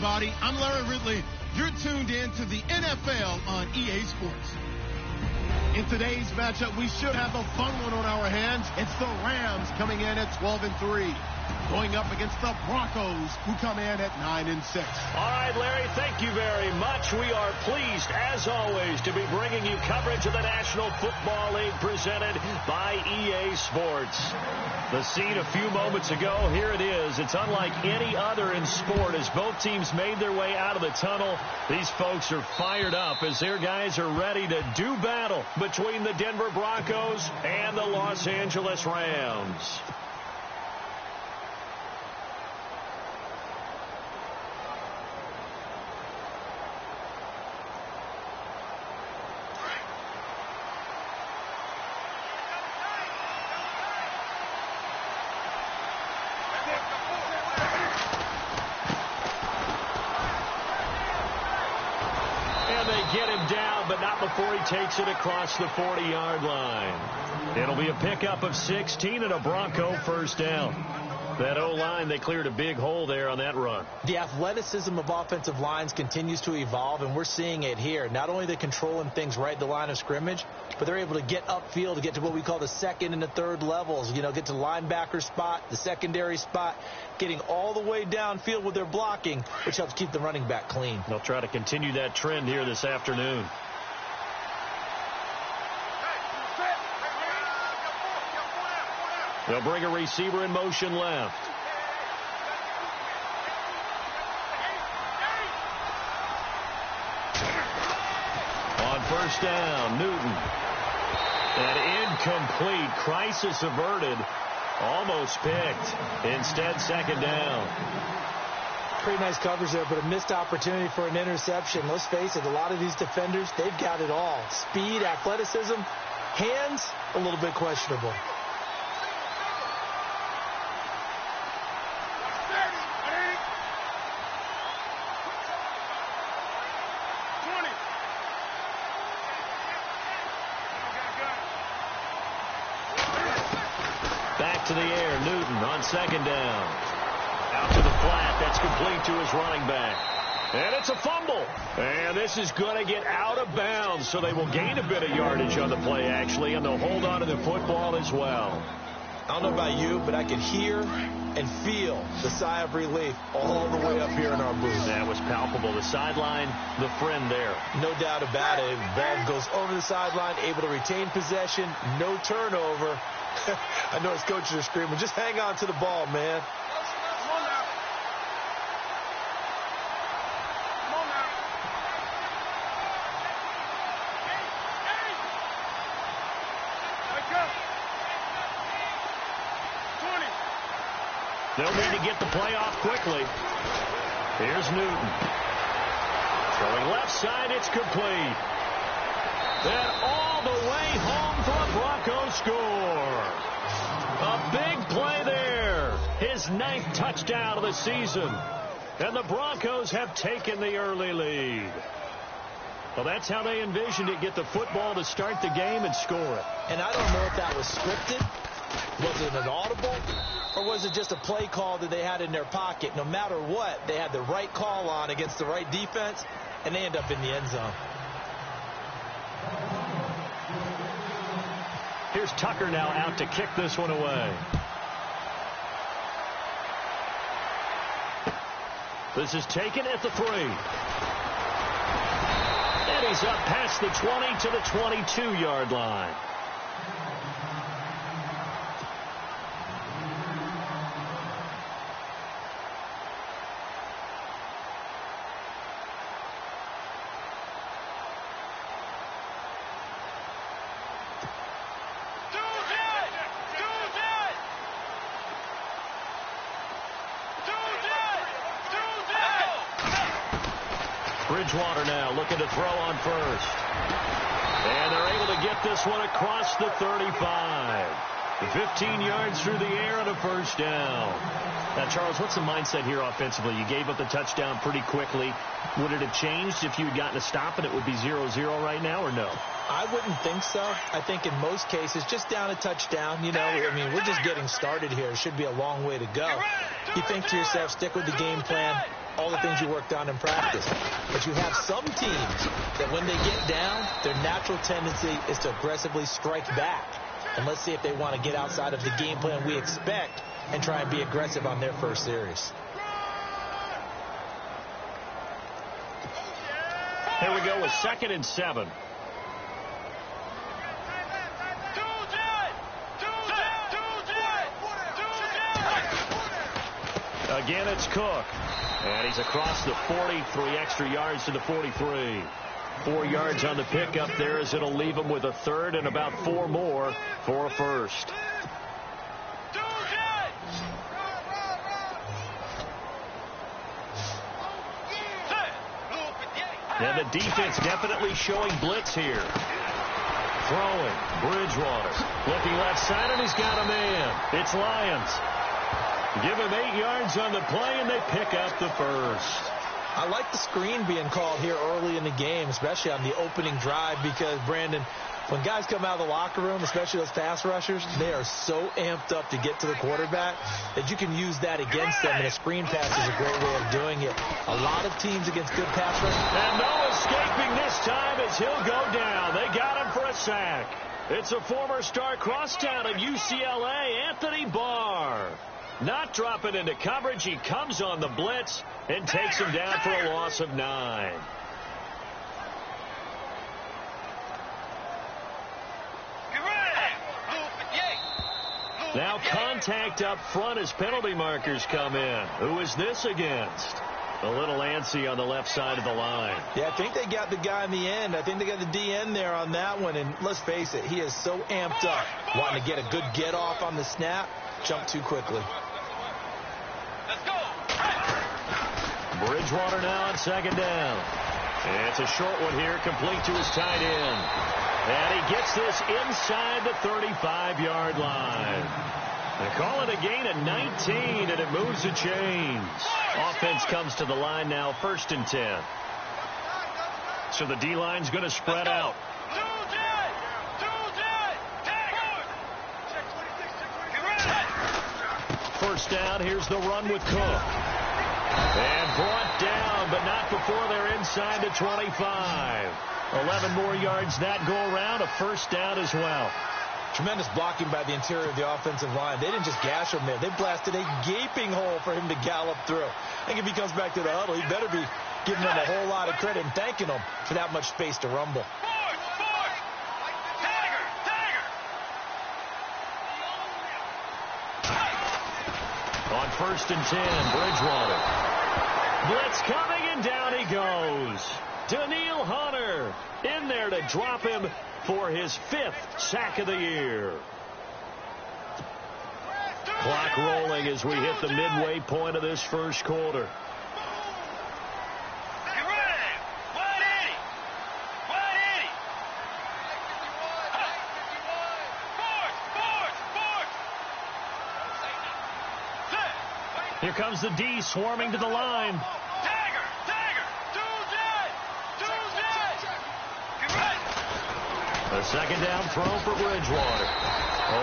everybody. I'm Larry Ridley. You're tuned in to the NFL on EA Sports. In today's matchup, we should have a fun one on our hands. It's the Rams coming in at 12-3. Going up against the Broncos, who come in at 9-6. All right, Larry, thank you very much. We are pleased, as always, to be bringing you coverage of the National Football League presented by EA Sports. The scene a few moments ago, here it is. It's unlike any other in sport as both teams made their way out of the tunnel. These folks are fired up as their guys are ready to do battle between the Denver Broncos and the Los Angeles Rams. Get him down, but not before he takes it across the 40-yard line. It'll be a pickup of 16 and a Bronco first down. That O-line, they cleared a big hole there on that run. The athleticism of offensive lines continues to evolve, and we're seeing it here. Not only are they controlling things right at the line of scrimmage, but they're able to get upfield to get to what we call the second and the third levels. You know, get to the linebacker spot, the secondary spot, getting all the way downfield with their blocking, which helps keep the running back clean. They'll try to continue that trend here this afternoon. They'll bring a receiver in motion left. On first down, Newton. An incomplete, crisis averted, almost picked. Instead, second down. Pretty nice coverage there, but a missed opportunity for an interception. Let's face it, a lot of these defenders, they've got it all. Speed, athleticism, hands, a little bit questionable. To the air, Newton on second down. Out to the flat, that's complete to his running back. And it's a fumble. And this is going to get out of bounds, so they will gain a bit of yardage on the play, actually, and they'll hold on to the football as well. I don't know about you, but I could hear and feel the sigh of relief all the way up here in our booth. That was palpable. The sideline, the friend there. No doubt about it. Ball goes over the sideline, able to retain possession, no turnover. I know his coaches are screaming, just hang on to the ball, man. Come on now. Come on now. Wake up. 20. They'll need to get the play off quickly. Here's Newton. Throwing left side, it's complete. Then all the way home for a Broncos score. A big play there. His 9th touchdown of the season. And the Broncos have taken the early lead. Well, that's how they envisioned it. Get the football to start the game and score it. And I don't know if that was scripted. Was it an audible? Or was it just a play call that they had in their pocket? No matter what, they had the right call on against the right defense, and they end up in the end zone. Here's Tucker now out to kick this one away. This is taken at the 3. And he's up past the 20 to the 22-yard line. Bridgewater now looking to throw on first. And they're able to get this one across the 35. 15 yards through the air and a first down. Now, Charles, what's the mindset here offensively? You gave up the touchdown pretty quickly. Would it have changed if you had gotten a stop and it would be 0-0 right now, or no? I wouldn't think so. I think in most cases, just down a touchdown, you know, I mean, we're just getting started here. It should be a long way to go. You think to yourself, stick with the game plan, all the things you worked on in practice. But you have some teams that when they get down, their natural tendency is to aggressively strike back. And let's see if they want to get outside of the game plan we expect and try and be aggressive on their first series. Here we go with 2nd and 7. Again, it's Cook. And he's across the 43 extra yards to the 43. 4 yards on the pickup there as it'll leave him with a third and about 4 more for a first. And the defense definitely showing blitz here. Throwing. Bridgewater. Looking left side, and he's got a man. It's Lions. Give him 8 yards on the play, and they pick up the first. I like the screen being called here early in the game, especially on the opening drive, because, Brandon, when guys come out of the locker room, especially those pass rushers, they are so amped up to get to the quarterback that you can use that against them, and a screen pass is a great way of doing it. A lot of teams against good pass rushers. And no escaping this time as he'll go down. They got him for a sack. It's a former star crosstown at UCLA, Anthony Barr. Not dropping into coverage. He comes on the blitz and takes him down for a loss of 9. Now contact up front as penalty markers come in. Who is this against? A little antsy on the left side of the line. Yeah, I think they got the guy in the end. I think they got the DN there on that one. And let's face it, he is so amped up, wanting to get a good get off on the snap, jump too quickly. Let's go. Bridgewater now on 2nd down. And it's a short one here, complete to his tight end. And he gets this inside the 35-yard line. They call it a gain of 19, and it moves the chains. Offense comes to the line now, 1st and 10. So the D-line's going to spread out. First down, here's the run with Cook. And brought down, but not before they're inside the 25. 11 more yards that go around, a first down as well. Tremendous blocking by the interior of the offensive line. They didn't just gash him there. They blasted a gaping hole for him to gallop through. I think if he comes back to the huddle, he better be giving them a whole lot of credit and thanking them for that much space to rumble. On 1st and 10, Bridgewater. Blitz coming, and down he goes. Daniil Hunter in there to drop him for his 5th sack of the year. Clock rolling as we hit the midway point of this first quarter. Here comes the D swarming to the line. A 2nd down throw for Bridgewater.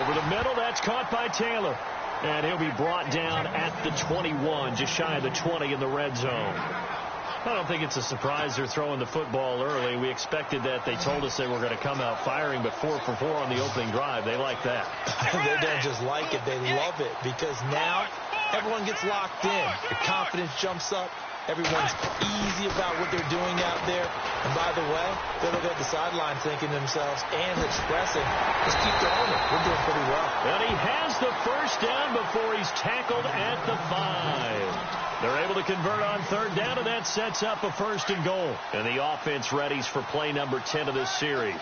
Over the middle, that's caught by Taylor. And he'll be brought down at the 21, just shy of the 20 in the red zone. I don't think it's a surprise they're throwing the football early. We expected that. They told us they were going to come out firing, but 4 for 4 on the opening drive. They like that. They don't just like it. They love it, because now everyone gets locked in. The confidence jumps up. Everyone's easy about what they're doing out there. And by the way, they're looking at the sideline thinking to themselves and expressing, just keep throwing it. We're doing pretty well. And he has the first down before he's tackled at the 5. They're able to convert on 3rd down, and that sets up a 1st and goal. And the offense readies for play number 10 of this series.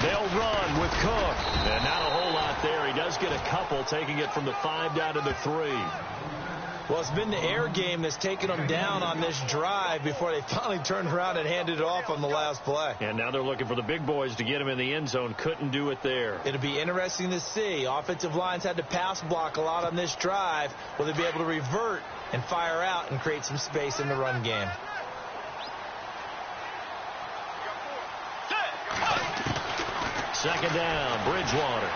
They'll run with Cook. And not a whole lot there. He does get a couple, taking it from the 5 down to the 3. Well, it's been the air game that's taken them down on this drive before they finally turned around and handed it off on the last play. And now they're looking for the big boys to get him in the end zone. Couldn't do it there. It'll be interesting to see. Offensive lines had to pass block a lot on this drive. Will they be able to revert and fire out and create some space in the run game? Second down, Bridgewater.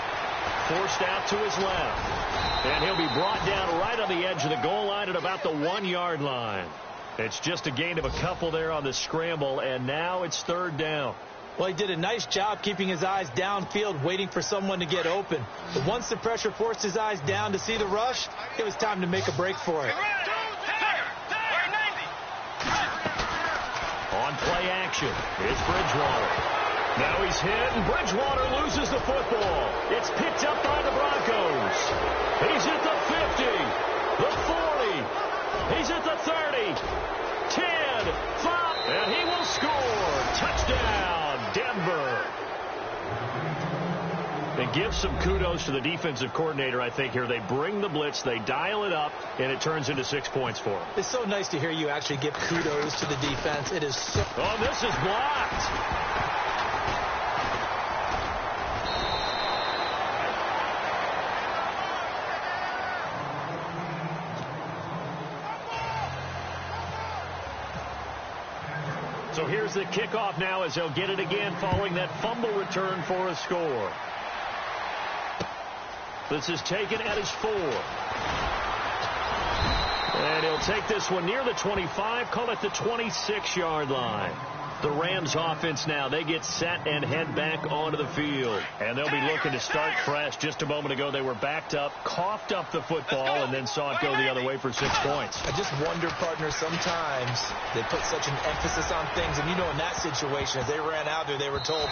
forced out to his left. And he'll be brought down right on the edge of the goal line at about the 1-yard line. It's just a gain of a couple there on the scramble, and now it's third down. Well, he did a nice job keeping his eyes downfield, waiting for someone to get open. But once the pressure forced his eyes down to see the rush, it was time to make a break for it. On play action, it's Bridgewater. Now he's hit, and Bridgewater loses the football. It's picked up by the Broncos. He's at the 50, the 40. He's at the 30, 10, 5, and he will score. Touchdown, Denver. And give some kudos to the defensive coordinator, I think, here. They bring the blitz, they dial it up, and it turns into 6 points for them. It's so nice to hear you actually give kudos to the defense. It is so... Oh, this is blocked. So here's the kickoff now as they'll get it again following that fumble return for a score. This is taken at his 4. And he'll take this one near the 25, call it the 26-yard line. The Rams offense now, they get set and head back onto the field. And they'll be looking to start fresh. Just a moment ago, they were backed up, coughed up the football, and then saw it go the other way for 6 points. I just wonder, partner, sometimes they put such an emphasis on things. And, you know, in that situation, as they ran out there, they were told,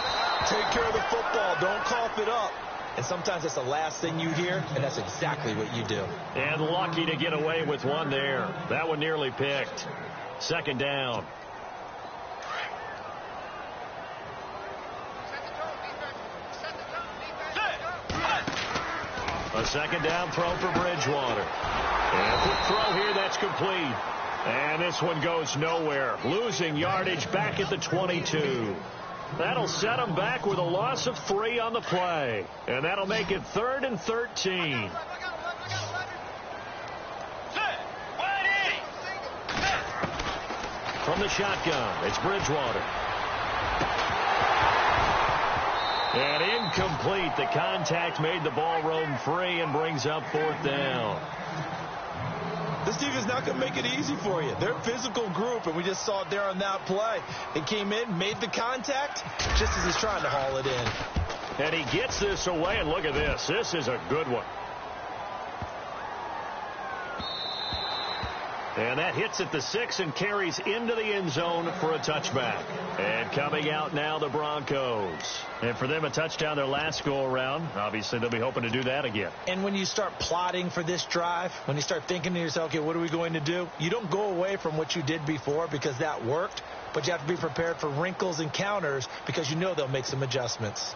take care of the football, don't cough it up. And sometimes that's the last thing you hear, and that's exactly what you do. And lucky to get away with one there. That one nearly picked. Second down. A second down throw for Bridgewater. And quick throw here, that's complete. And this one goes nowhere. Losing yardage back at the 22. That'll set them back with a loss of 3 on the play. And that'll make it 3rd and 13. From the shotgun, it's Bridgewater. And incomplete. The contact made the ball roam free and brings up 4th down. This defense is not going to make it easy for you. They're a physical group, and we just saw it there on that play. It came in, made the contact, just as he's trying to haul it in. And he gets this away, and look at this. This is a good one. And that hits at the 6 and carries into the end zone for a touchback. And coming out now, the Broncos. And for them, a touchdown their last go-around. Obviously, they'll be hoping to do that again. And when you start plotting for this drive, when you start thinking to yourself, okay, what are we going to do? You don't go away from what you did before because that worked, but you have to be prepared for wrinkles and counters because you know they'll make some adjustments.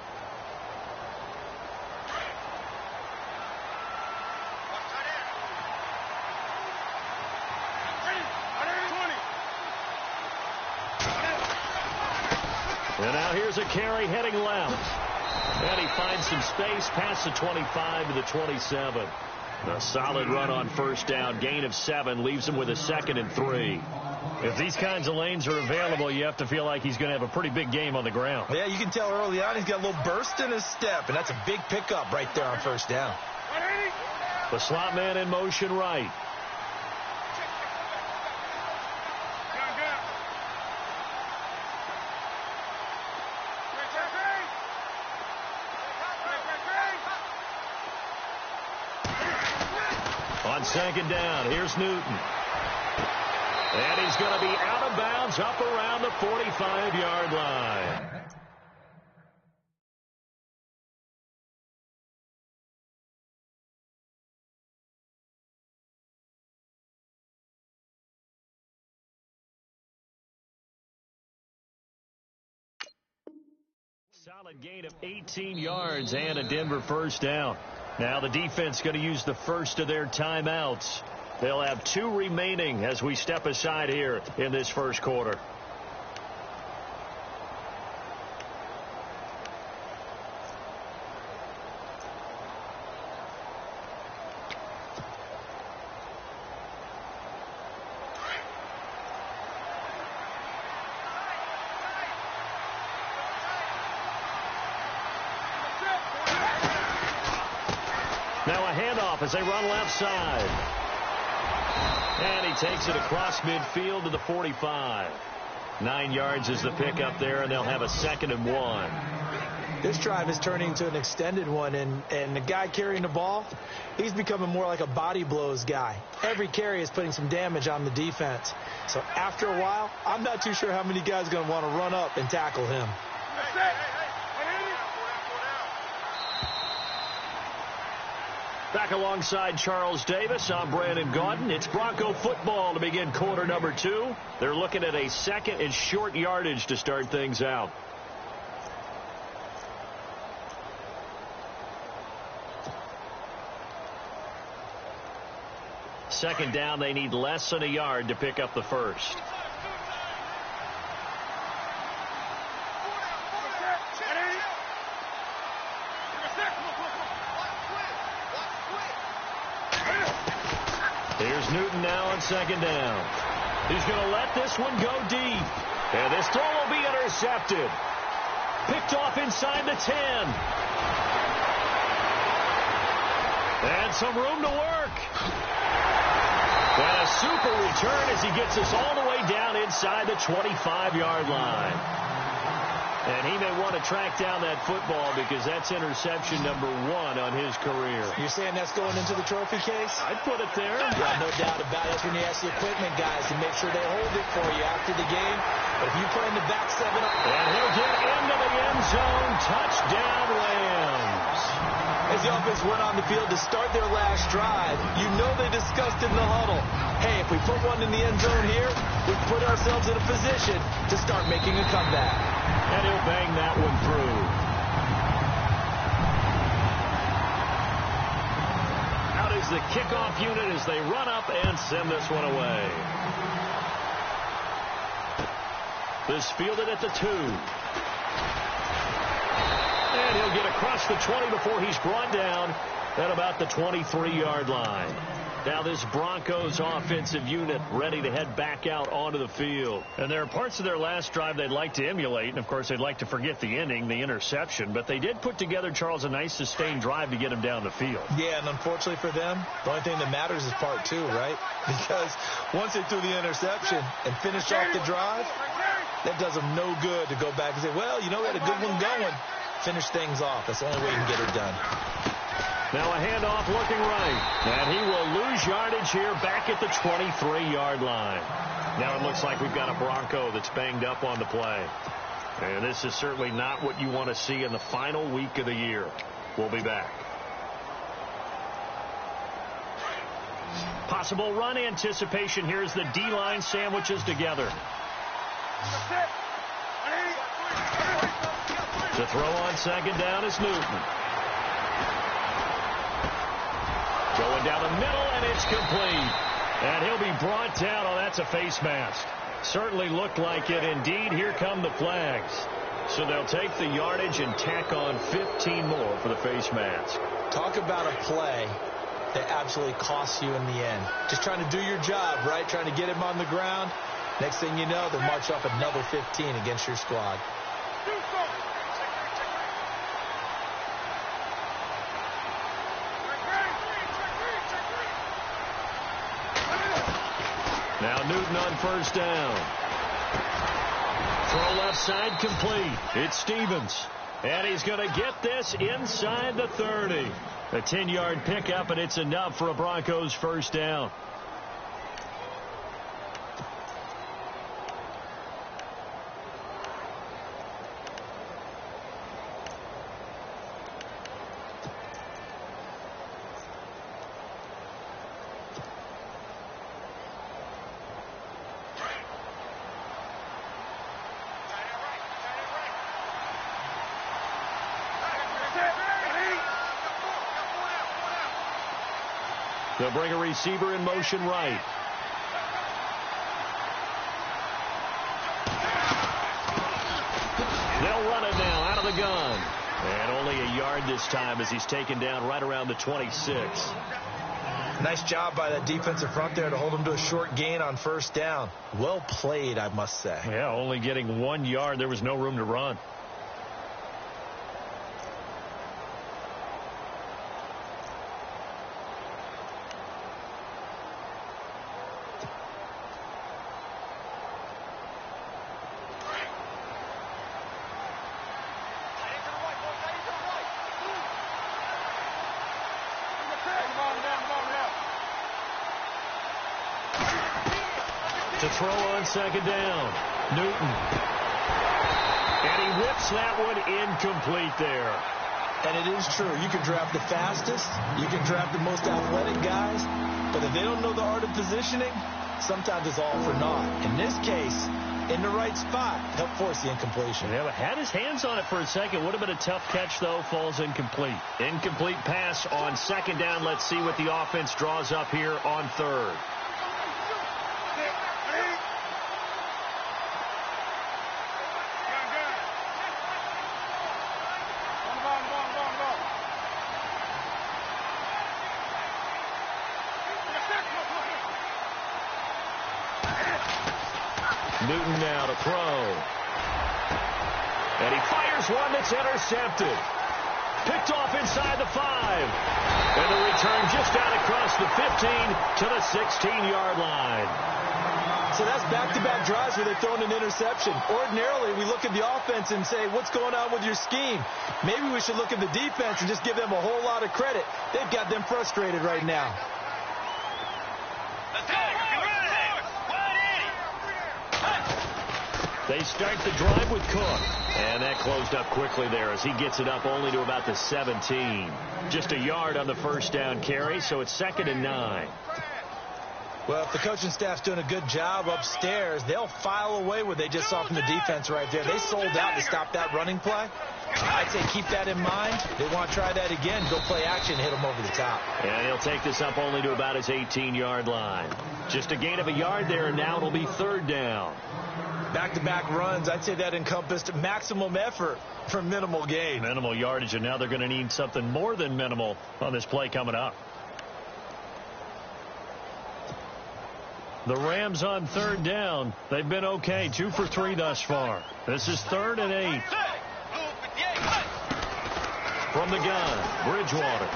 And now here's a carry heading left. And he finds some space past the 25 to the 27. A solid run on first down. Gain of 7 leaves him with a 2nd and 3. If these kinds of lanes are available, you have to feel like he's going to have a pretty big game on the ground. Yeah, you can tell early on he's got a little burst in his step, and that's a big pickup right there on first down. The slot man in motion right. On second down, here's Newton. And he's going to be out of bounds up around the 45-yard line. Solid gain of 18 yards and a Denver first down. Now the defense going to use the first of their timeouts. They'll have 2 remaining as we step aside here in this first quarter. handoff as they run left side. And he takes it across midfield to the 45. 9 yards is the pickup there, and they'll have a 2nd and 1. This drive is turning into an extended one, and the guy carrying the ball, he's becoming more like a body blows guy. Every carry is putting some damage on the defense. So after a while, I'm not too sure how many guys are going to want to run up and tackle him. Back alongside Charles Davis, I'm Brandon Gaudin. It's Bronco football to begin quarter number 2. They're looking at a 2nd and short yardage to start things out. Second down, they need less than a yard to pick up the first. Here's Newton now on 2nd down. He's going to let this one go deep. And this throw will be intercepted. Picked off inside the 10. And some room to work. And a super return as he gets us all the way down inside the 25-yard line. And he may want to track down that football because that's interception number 1 on his career. You're saying that's going into the trophy case? I'd put it there. Yeah, no doubt about it. That's when you ask the equipment guys to make sure they hold it for you after the game. But if you play in the back 7... And he'll get into the end zone. Touchdown, Rams. As the offense went on the field to start their last drive, you know they discussed in the huddle, hey, if we put one in the end zone here, we put ourselves in a position to start making a comeback. And he'll bang that one through. Out is the kickoff unit as they run up and send this one away. This fielded at the 2. And he'll get across the 20 before he's brought down at about the 23-yard line. Now this Broncos offensive unit ready to head back out onto the field. And there are parts of their last drive they'd like to emulate. And, of course, they'd like to forget the ending, the interception. But they did put together, Charles, a nice sustained drive to get them down the field. Yeah, and unfortunately for them, the only thing that matters is part 2, right? Because once they threw the interception and finished off the drive, that does them no good to go back and say, well, you know, we had a good one going. Finish things off. That's the only way you can get it done. Now a handoff looking right. And he will lose yardage here back at the 23-yard line. Now it looks like we've got a Bronco that's banged up on the play. And this is certainly not what you want to see in the final week of the year. We'll be back. Possible run anticipation. Here's the D-line sandwiches together. The throw on 2nd down is Newton. Going down the middle, and it's complete. And he'll be brought down. Oh, that's a face mask. Certainly looked like it. Indeed, here come the flags. So they'll take the yardage and tack on 15 more for the face mask. Talk about a play that absolutely costs you in the end. Just trying to do your job, right? Trying to get him on the ground. Next thing you know, they'll march off another 15 against your squad. Now Newton on 1st down. Throw left side complete. It's Stevens. And he's going to get this inside the 30. A 10-yard pickup, and it's enough for a Broncos 1st down. They'll bring a receiver in motion right. They'll run it now out of the gun. And only a yard this time as he's taken down right around the 26. Nice job by that defensive front there to hold him to a short gain on 1st down. Well played, I must say. Yeah, only getting 1 yard. There was no room to run. throw on second down. Newton. And he whips that one incomplete there. And it is true. You can draft the fastest. You can draft the most athletic guys. But if they don't know the art of positioning, sometimes it's all for naught. In this case, in the right spot, helped force the incompletion. Yeah, had his hands on it for a second. Would have been a tough catch, though. Falls incomplete. Incomplete pass on second down. Let's see what the offense draws up here on third. Newton now to throw. And he fires one that's intercepted. Picked off inside the 5. And the return just out across the 15 to the 16-yard line. So that's back-to-back drives where they're throwing an interception. Ordinarily, we look at the offense and say, what's going on with your scheme? Maybe we should look at the defense and just give them a whole lot of credit. They've got them frustrated right now. They start the drive with Cook. And that closed up quickly there as he gets it up only to about the 17. Just a yard on the first down carry, so it's 2nd and 9. Well, if the coaching staff's doing a good job upstairs, they'll file away what they just saw from the defense right there. They sold out to stop that running play. I'd say keep that in mind. They want to try that again. Go play action, hit them over the top. And he'll take this up only to about his 18-yard line. Just a gain of a yard there, and now it'll be 3rd down. Back-to-back runs, I'd say that encompassed maximum effort for minimal gain. Minimal yardage, and now they're going to need something more than minimal on this play coming up. The Rams on 3rd down. They've been okay, 2 for 3 thus far. This is 3rd and 8. From the gun, Bridgewater.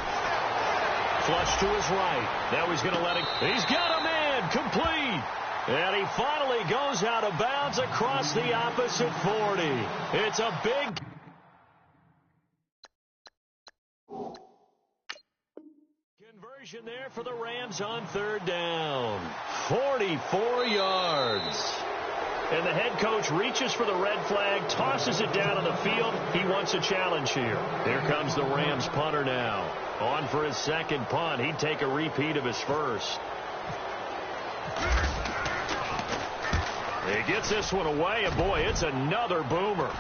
Flush to his right. Now he's going to let it. He's got a man, complete. And he finally goes out of bounds across the opposite 40. It's a big... conversion there for the Rams on 3rd down. 44 yards. And the head coach reaches for the red flag, tosses it down on the field. He wants a challenge here. Here comes the Rams punter now. On for his second punt. He'd take a repeat of his first. He gets this one away, and boy, it's another boomer.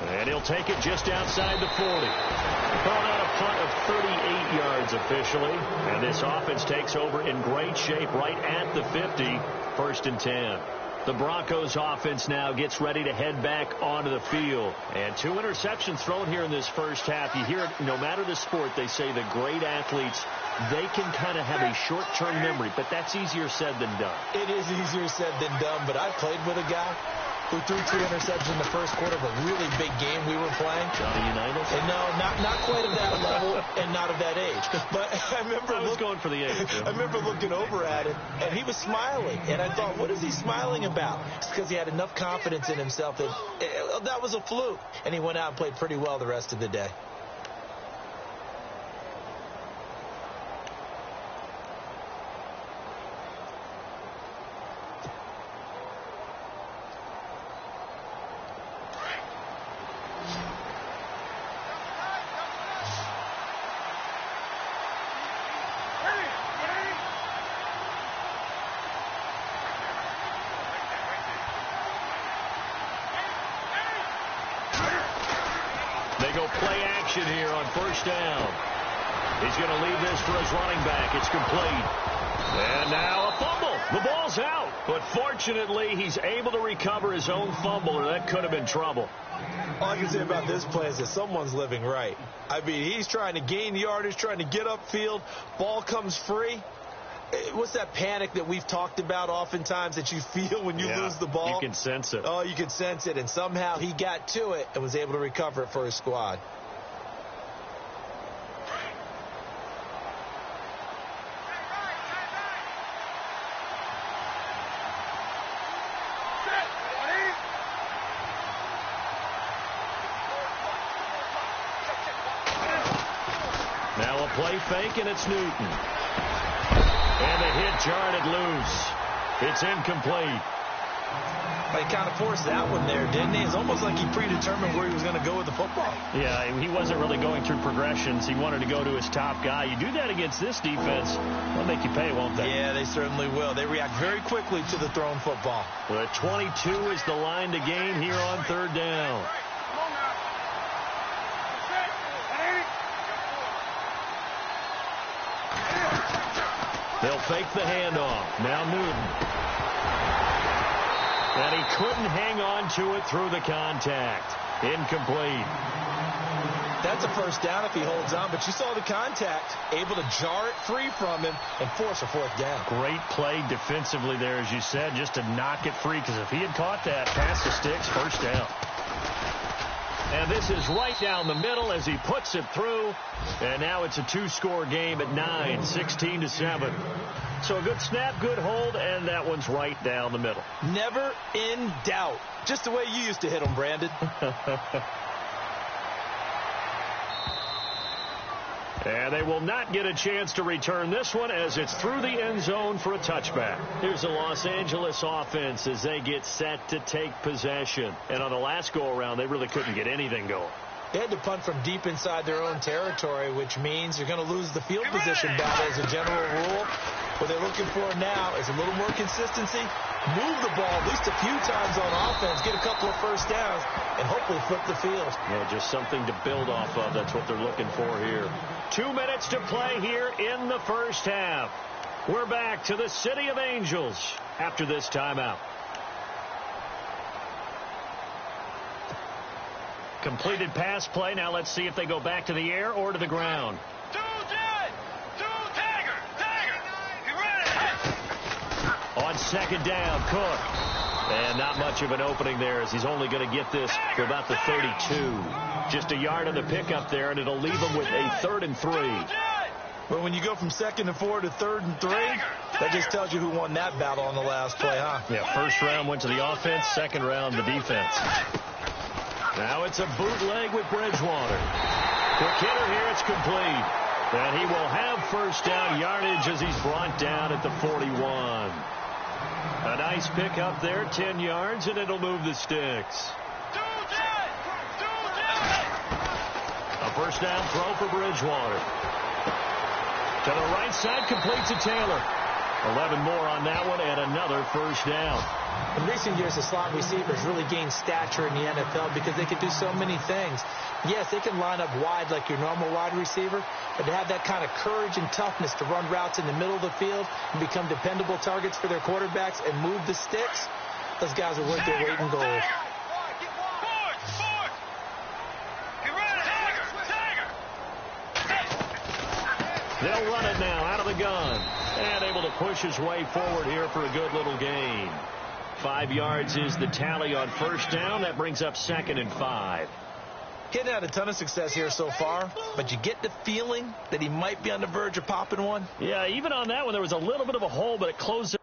And he'll take it just outside the 40. Called out a punt of 38 yards officially. And this offense takes over in great shape right at the 50. 1st and 10. The Broncos offense now gets ready to head back onto the field. And 2 interceptions thrown here in this first half. You hear it, no matter the sport, they say the great athletes, they can kind of have a short-term memory, but that's easier said than done. It is easier said than done, but I played with a guy who threw 2 interceptions in the first quarter of a really big game we were playing. Johnny Unitas? And no, not quite of that level and not of that age. But I remember I was going for the age. Yeah. I remember looking over at him, and he was smiling. And I thought, what is he smiling about? It's because he had enough confidence in himself that that was a fluke. And he went out and played pretty well the rest of the day. They go play action here on 1st down. He's going to leave this for his running back. It's complete. And now a fumble. The ball's out. But fortunately, he's able to recover his own fumble, or that could have been trouble. All I can say about this play is that someone's living right. I mean, he's trying to gain yardage, trying to get upfield. Ball comes free. What's that panic that we've talked about oftentimes that you feel when you lose the ball? You can sense it. Oh, you can sense it. And somehow he got to it and was able to recover it for his squad. Now a play fake, and it's Newton. And the hit jarred it loose. It's incomplete. He kind of forced that one there, didn't he? It's almost like he predetermined where he was going to go with the football. Yeah, he wasn't really going through progressions. He wanted to go to his top guy. You do that against this defense, they'll make you pay, won't they? Yeah, they certainly will. They react very quickly to the thrown football. The 22 is the line to gain here on third down. They'll fake the handoff. Now Newton. And he couldn't hang on to it through the contact. Incomplete. That's a first down if he holds on, but you saw the contact, able to jar it free from him and force a fourth down. Great play defensively there, as you said, just to knock it free, because if he had caught that, past the sticks, first down. And this is right down the middle as he puts it through. And now it's a two-score game at 9, 16-7. So a good snap, good hold, and that one's right down the middle. Never in doubt. Just the way you used to hit them, Brandon. And they will not get a chance to return this one as it's through the end zone for a touchback. Here's the Los Angeles offense as they get set to take possession. And on the last go-around, they really couldn't get anything going. They had to punt from deep inside their own territory, which means you're going to lose the field position battle as a general rule. What they're looking for now is a little more consistency, move the ball at least a few times on offense, get a couple of first downs, and hopefully flip the field. Yeah, just something to build off of. That's what they're looking for here. 2 minutes to play here in the first half. We're back to the City of Angels after this timeout. Completed pass play. Now let's see if they go back to the air or to the ground. On second down, Cook. And not much of an opening there as he's only going to get this to about the 32. Just a yard on the pickup there, and it'll leave him with a 3rd and 3. Well, when you go from 2nd and 4 to 3rd and 3, that just tells you who won that battle on the last play, huh? Yeah, first round went to the offense, second round the defense. Now it's a bootleg with Bridgewater. Quick hitter here, it's complete. And he will have first down yardage as he's brought down at the 41. A nice pickup there, 10 yards, and it'll move the sticks. A first down throw for Bridgewater. To the right side, completes to Taylor. 11 more on that one, and another first down. In recent years, the slot receivers really gained stature in the NFL because they can do so many things. Yes, they can line up wide like your normal wide receiver, but to have that kind of courage and toughness to run routes in the middle of the field and become dependable targets for their quarterbacks and move the sticks, those guys are worth their weight in gold. They'll run it now out of the gun. And able to push his way forward here for a good little gain. 5 yards is the tally on first down. That brings up 2nd and 5. He hadn't had a ton of success here so far, but you get the feeling that he might be on the verge of popping one. Yeah, even on that one, there was a little bit of a hole, but it closed it.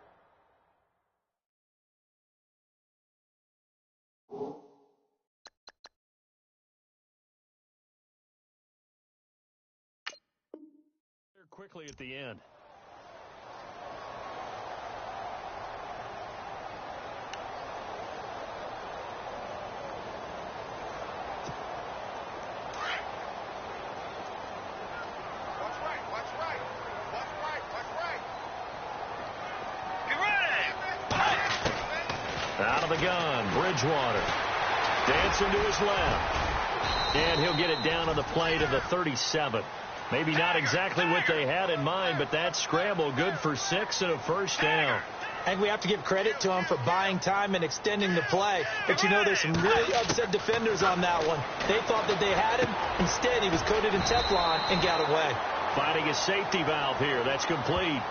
Quickly at the end. Out of the gun, Bridgewater. Dancing to his left. And he'll get it down on the play to the 37. Maybe not exactly what they had in mind, but that scramble good for 6 and a first down. I think we have to give credit to him for buying time and extending the play. But, you know, there's some really upset defenders on that one. They thought that they had him. Instead, he was coated in Teflon and got away. Finding a safety valve here. That's complete.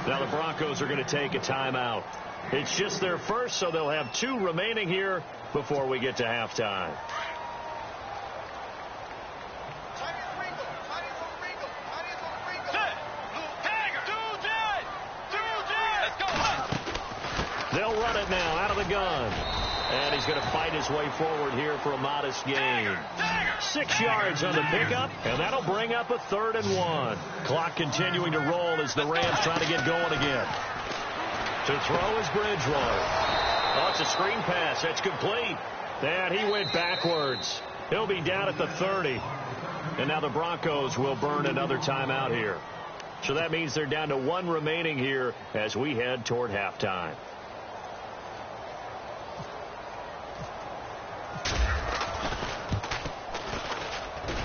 Now the Broncos are going to take a timeout. It's just their first, so they'll have 2 remaining here before we get to halftime. They'll run it now out of the gun. And he's going to fight his way forward here for a modest gain. 6 yards on the pickup, and that'll bring up a 3rd and 1. Clock continuing to roll as the Rams try to get going again. To throw is Bridgewater. Oh, it's a screen pass. That's complete. And he went backwards. He'll be down at the 30. And now the Broncos will burn another timeout here. So that means they're down to 1 remaining here as we head toward halftime.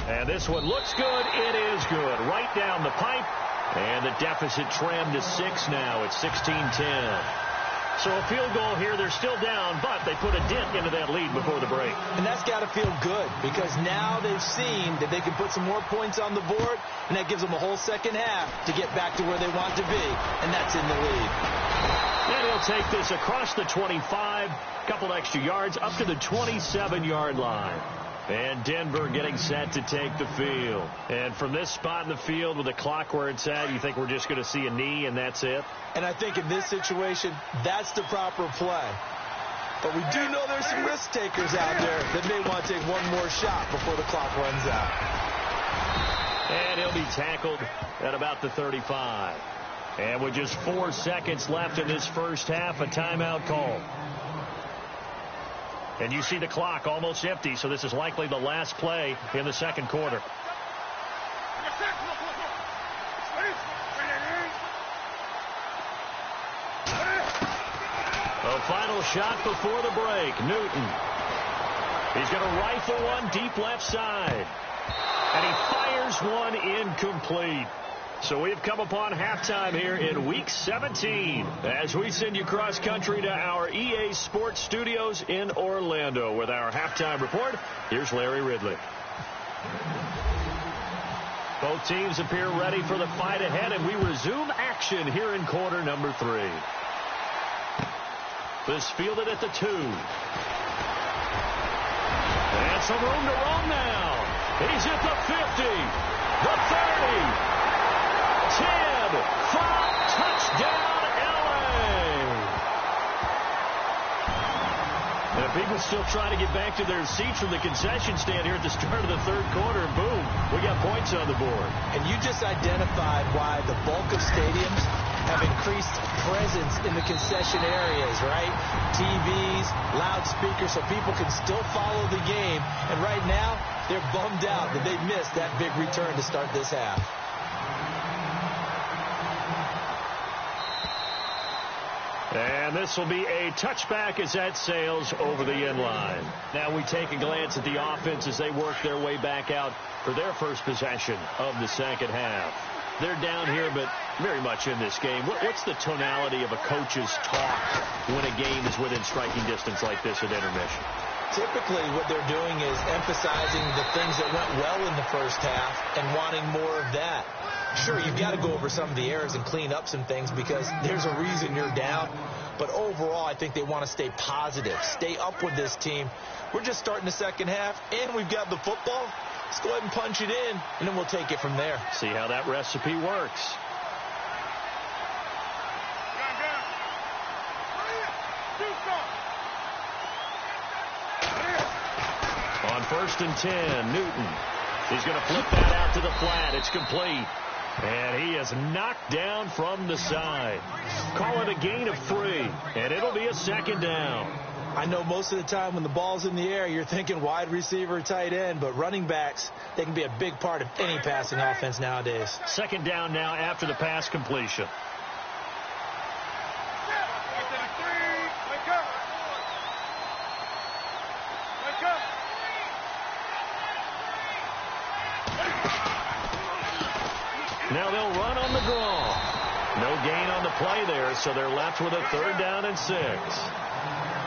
And this one looks good. It is good. Right down the pipe. And the deficit trimmed to 6 now. It's 16-10. So a field goal here. They're still down, but they put a dent into that lead before the break. And that's got to feel good because now they've seen that they can put some more points on the board, and that gives them a whole second half to get back to where they want to be, and that's in the lead. And he'll take this across the 25, couple extra yards, up to the 27-yard line. And Denver getting set to take the field. And from this spot in the field with the clock where it's at, you think we're just going to see a knee and that's it? And I think in this situation, that's the proper play. But we do know there's some risk takers out there that may want to take one more shot before the clock runs out. And he'll be tackled at about the 35. And with just 4 seconds left in this first half, a timeout call. And you see the clock almost empty, so this is likely the last play in the second quarter. A final shot before the break. Newton. He's going to rifle one deep left side. And he fires one incomplete. So we've come upon halftime here in Week 17 as we send you cross-country to our EA Sports Studios in Orlando with our halftime report. Here's Larry Ridley. Both teams appear ready for the fight ahead, and we resume action here in quarter number 3. This fielded at the 2. And some room to roam now. He's at the 50, the 30. 10, 5, touchdown, L.A. And people still trying to get back to their seats from the concession stand here at the start of the third quarter. Boom, we got points on the board. And you just identified why the bulk of stadiums have increased presence in the concession areas, right? TVs, loudspeakers, so people can still follow the game. And right now, they're bummed out that they missed that big return to start this half. And this will be a touchback as that sails over the end line. Now we take a glance at the offense as they work their way back out for their first possession of the second half. They're down here, but very much in this game. What's the tonality of a coach's talk when a game is within striking distance like this at intermission? Typically, what they're doing is emphasizing the things that went well in the first half and wanting more of that. Sure, you've got to go over some of the errors and clean up some things because there's a reason you're down. But overall, I think they want to stay positive, stay up with this team. We're just starting the second half, and we've got the football. Let's go ahead and punch it in, and then we'll take it from there. See how that recipe works. On 1st and 10, Newton. He's going to flip that out to the flat. It's complete. And he is knocked down from the side. Call it a gain of 3, and it'll be a second down. I know most of the time when the ball's in the air, you're thinking wide receiver, tight end, but running backs, they can be a big part of any passing offense nowadays. Second down now after the pass completion. Now they'll run on the draw. No gain on the play there, so they're left with a 3rd down and 6.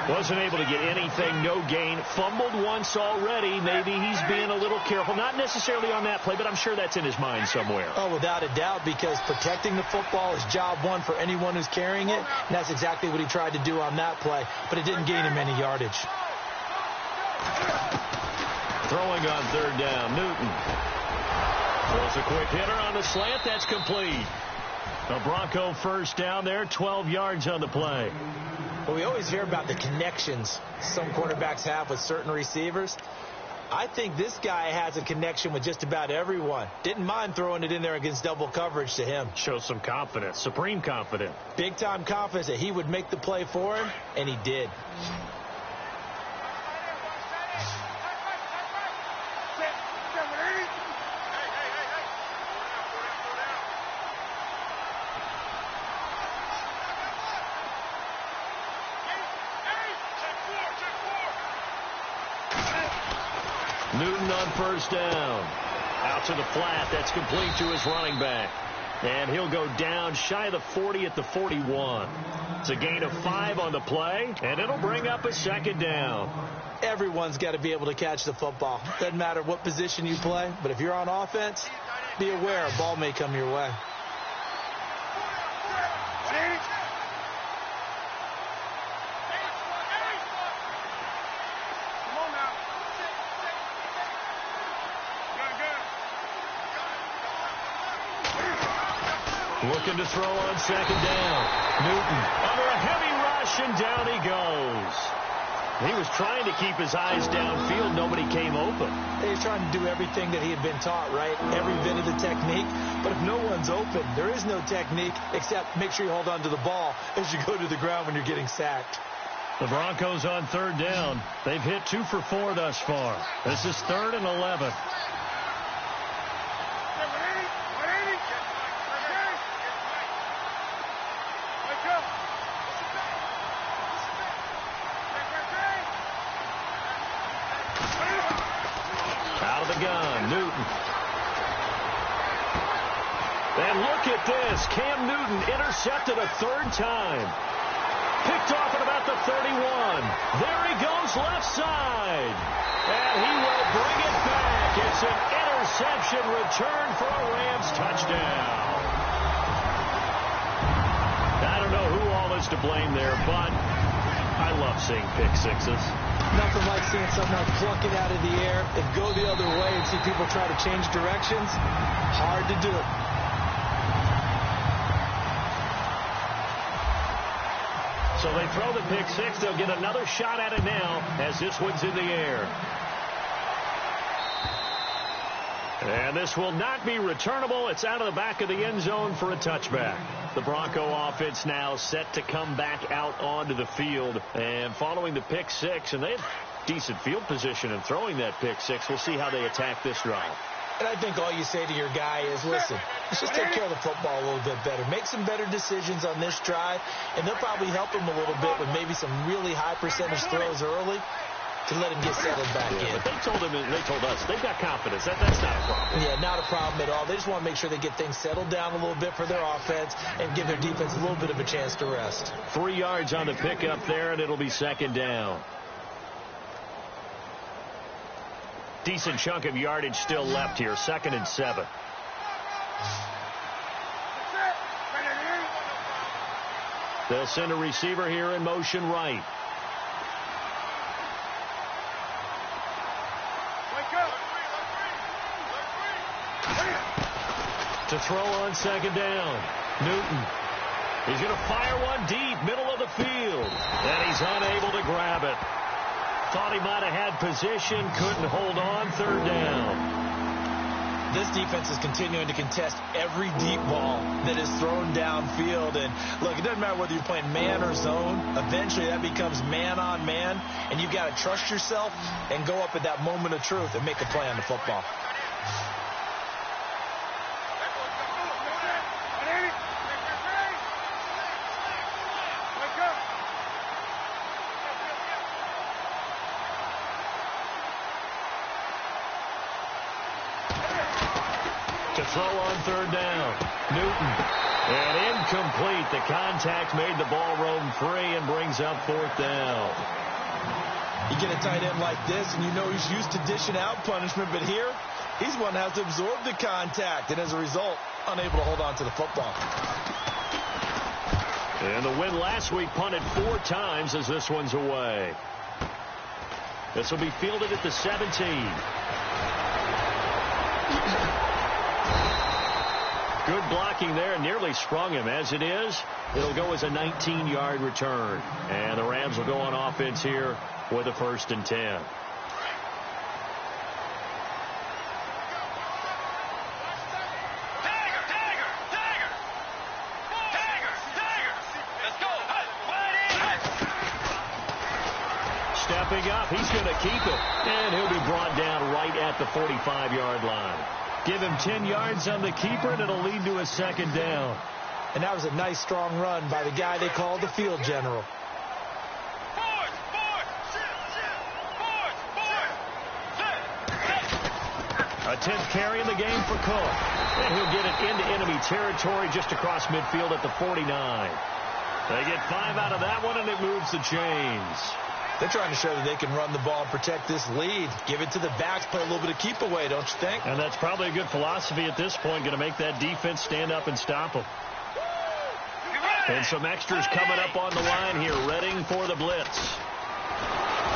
Wasn't able to get anything, no gain. Fumbled once already. Maybe he's being a little careful. Not necessarily on that play, but I'm sure that's in his mind somewhere. Oh, without a doubt, because protecting the football is job one for anyone who's carrying it. And that's exactly what he tried to do on that play, but it didn't gain him any yardage. Throwing on 3rd down, Newton. Throws a quick hitter on the slant. That's complete. A Bronco 1st down there, 12 yards on the play. Well, we always hear about the connections some quarterbacks have with certain receivers. I think this guy has a connection with just about everyone. Didn't mind throwing it in there against double coverage to him. Shows some confidence, supreme confidence. Big-time confidence that he would make the play for him, and he did. Newton on first down. Out to the flat. That's complete to his running back. And he'll go down shy of the 40 at the 41. It's a gain of 5 on the play, and it'll bring up a second down. Everyone's got to be able to catch the football. Doesn't matter what position you play, but if you're on offense, be aware a ball may come your way. Looking to throw on second down. Newton under a heavy rush, and down he goes. He was trying to keep his eyes downfield. Nobody came open. He's trying to do everything that he had been taught, right? Every bit of the technique. But if no one's open, there is no technique except make sure you hold on to the ball as you go to the ground when you're getting sacked. The Broncos on third down. They've hit 2 for 4 thus far. This is 3rd and 11. Gun, Newton. And look at this. Cam Newton intercepted a 3rd time. Picked off at about the 31. There he goes left side. And he will bring it back. It's an interception return for a Rams touchdown. I don't know who all is to blame there, but I love seeing pick sixes. Nothing like seeing someone pluck it out of the air and go the other way and see people try to change directions. Hard to do. So they throw the pick six. They'll get another shot at it now as this one's in the air. And this will not be returnable. It's out of the back of the end zone for a touchback. The Bronco offense now set to come back out onto the field. And following the pick six, and they had decent field position in throwing that pick six. We'll see how they attack this drive. And I think all you say to your guy is, listen, let's just take care of the football a little bit better. Make some better decisions on this drive, and they'll probably help him a little bit with maybe some really high percentage throws early to let him get settled back in. But they told us, they've got confidence. That's not a problem. Yeah, not a problem at all. They just want to make sure they get things settled down a little bit for their offense and give their defense a little bit of a chance to rest. 3 yards on the pickup there, and it'll be second down. Decent chunk of yardage still left here. 2nd and 7. They'll send a receiver here in motion right. To throw on second down. Newton. He's going to fire one deep, middle of the field. And he's unable to grab it. Thought he might have had position, couldn't hold on. 3rd down. This defense is continuing to contest every deep ball that is thrown downfield. And look, it doesn't matter whether you're playing man or zone. Eventually that becomes man on man. And you've got to trust yourself and go up at that moment of truth and make a play on the football. To throw on 3rd down. Newton. And incomplete. The contact made the ball roam free and brings up 4th down. You get a tight end like this, and you know he's used to dishing out punishment, but here, he's one that has to absorb the contact, and as a result, unable to hold on to the football. And the win last week punted 4 times as this one's away. This will be fielded at the 17. Good blocking there, nearly sprung him. As it is, it'll go as a 19-yard return. And the Rams will go on offense here with a 1st and 10. stepping up. He's going to keep it. And he'll be brought down right at the 45-yard line. Give him 10 yards on the keeper, and it'll lead to a second down. And that was a nice, strong run by the guy they called the field general. A 10th carry in the game for Cook. And he'll get it into enemy territory just across midfield at the 49. They get 5 out of that one, and it moves the chains. They're trying to show that they can run the ball and protect this lead. Give it to the backs, play a little bit of keep away, don't you think? And that's probably a good philosophy at this point, going to make that defense stand up and stop them. And some extras coming up on the line here, readying for the blitz.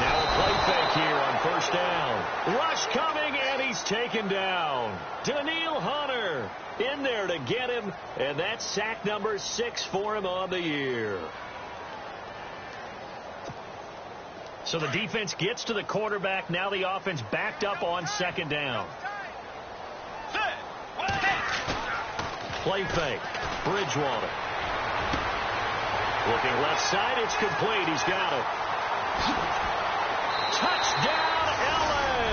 Now a play fake here on first down. Rush coming, and he's taken down. Daniil Hunter in there to get him, and that's sack number 6 for him on the year. So the defense gets to the quarterback. Now the offense backed up on second down. Play fake. Bridgewater. Looking left side. It's complete. He's got it. Touchdown, L.A.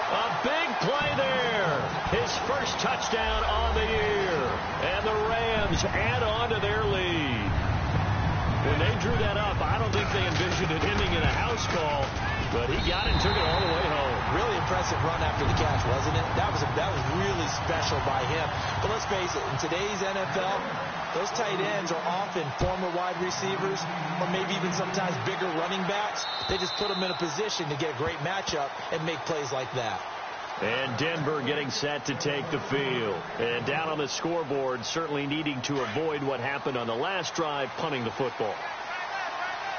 A big play there. His first touchdown on the year. And the Rams add on to their lead. When they drew that up, I don't think they envisioned it ending in a house call, but he got it and took it all the way home. Really impressive run after the catch, wasn't it? That was really special by him. But let's face it, in today's NFL, those tight ends are often former wide receivers or maybe even sometimes bigger running backs. They just put them in a position to get a great matchup and make plays like that. And Denver getting set to take the field. And down on the scoreboard, certainly needing to avoid what happened on the last drive, punting the football.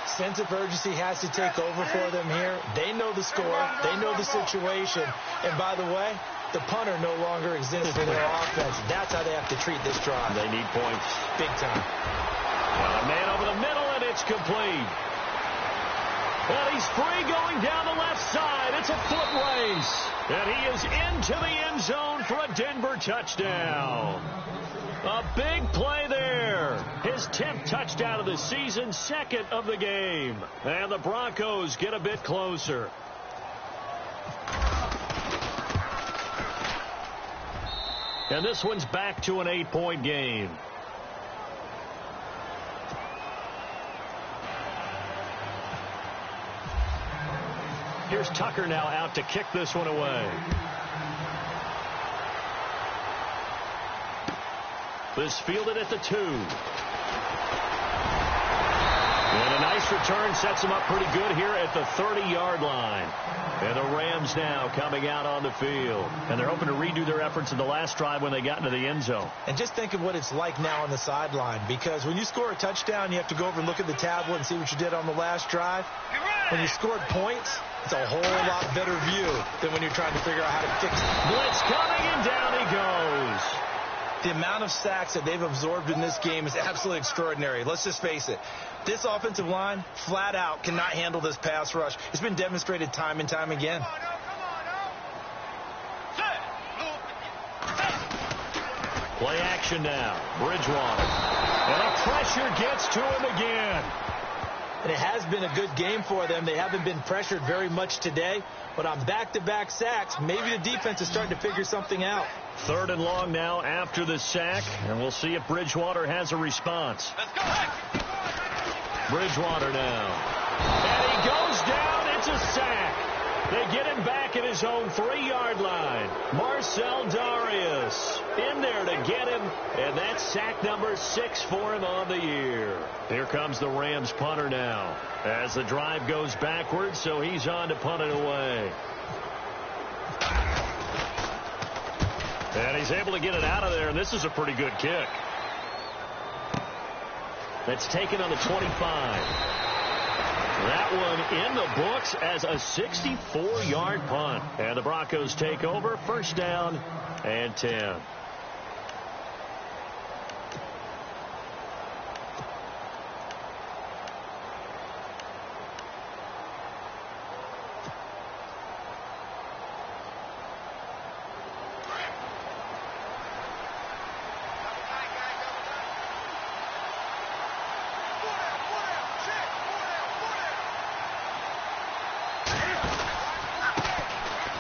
Sense of urgency has to take over for them here. They know the score. They know the situation. And by the way, the punter no longer exists for their offense. That's how they have to treat this drive. They need points. Big time. Got a man over the middle, and it's complete. And he's free going down the left side. It's a foot race. And he is into the end zone for a Denver touchdown. A big play there. His 10th touchdown of the season, 2nd of the game. And the Broncos get a bit closer. And this one's back to an 8-point game. Here's Tucker now out to kick this one away. This fielded at the 2. And a nice return sets him up pretty good here at the 30-yard line. And the Rams now coming out on the field. And they're hoping to redo their efforts in the last drive when they got into the end zone. And just think of what it's like now on the sideline. Because when you score a touchdown, you have to go over and look at the tablet and see what you did on the last drive. When you scored points, it's a whole lot better view than when you're trying to figure out how to fix it. Blitz coming, and down he goes. The amount of sacks that they've absorbed in this game is absolutely extraordinary. Let's just face it. This offensive line, flat out, cannot handle this pass rush. It's been demonstrated time and time again. Play action now. Bridgewater. And a pressure gets to him again. And it has been a good game for them. They haven't been pressured very much today. But on back-to-back sacks, maybe the defense is starting to figure something out. 3rd and long now after the sack. And we'll see if Bridgewater has a response. Let's go. Bridgewater now. And he goes down. It's a sack. They get him back at his own 3-yard line. Marcel Darius in there to get him. And that's sack number 6 for him on the year. Here comes the Rams punter now. As the drive goes backwards, so he's on to punt it away. And he's able to get it out of there, and this is a pretty good kick. That's taken on the 25. That one in the books as a 64-yard punt. And the Broncos take over, 1st down and 10.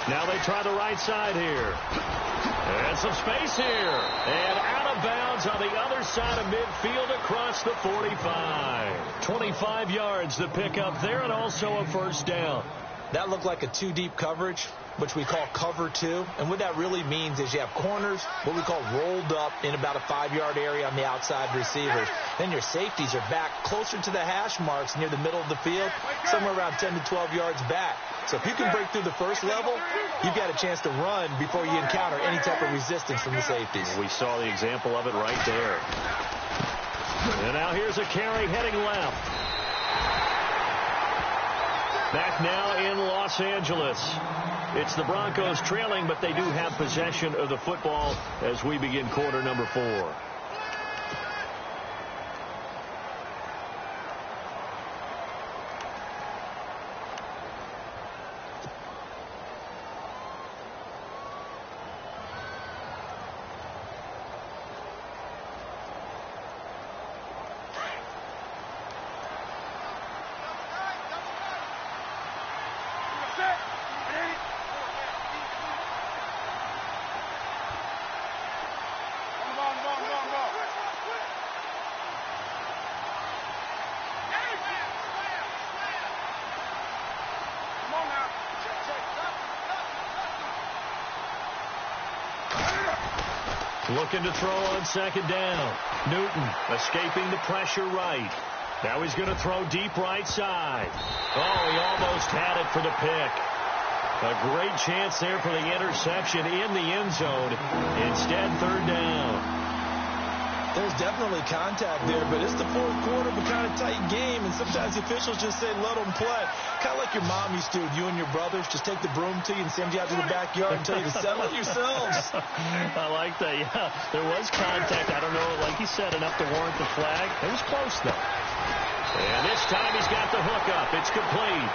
Now they try the right side here. And some space here. And out of bounds on the other side of midfield across the 45. 25 yards to pick up there, and also a first down. That looked like a two-deep coverage, which we call cover two. And what that really means is you have corners, what we call rolled up in about a 5-yard area on the outside receivers. Then your safeties are back closer to the hash marks near the middle of the field, somewhere around 10 to 12 yards back. So if you can break through the first level, you've got a chance to run before you encounter any type of resistance from the safeties. We saw the example of it right there. And now here's a carry heading left. Back now in Los Angeles. It's the Broncos trailing, but they do have possession of the football as we begin quarter number 4. Looking to throw on second down. Newton escaping the pressure right. Now he's going to throw deep right side. Oh, he almost had it for the pick. A great chance there for the interception in the end zone. Instead, third down. There's definitely contact there, but it's the fourth quarter, but kind of tight game, and sometimes the officials just say, let them play. Kind of like your mom used to, you and your brothers, just take the broom to you and send you out to the backyard and tell you to settle it yourselves. I like that, yeah. There was contact. I don't know, like you said, enough to warrant the flag. It was close, though. And this time he's got the hook up. It's complete.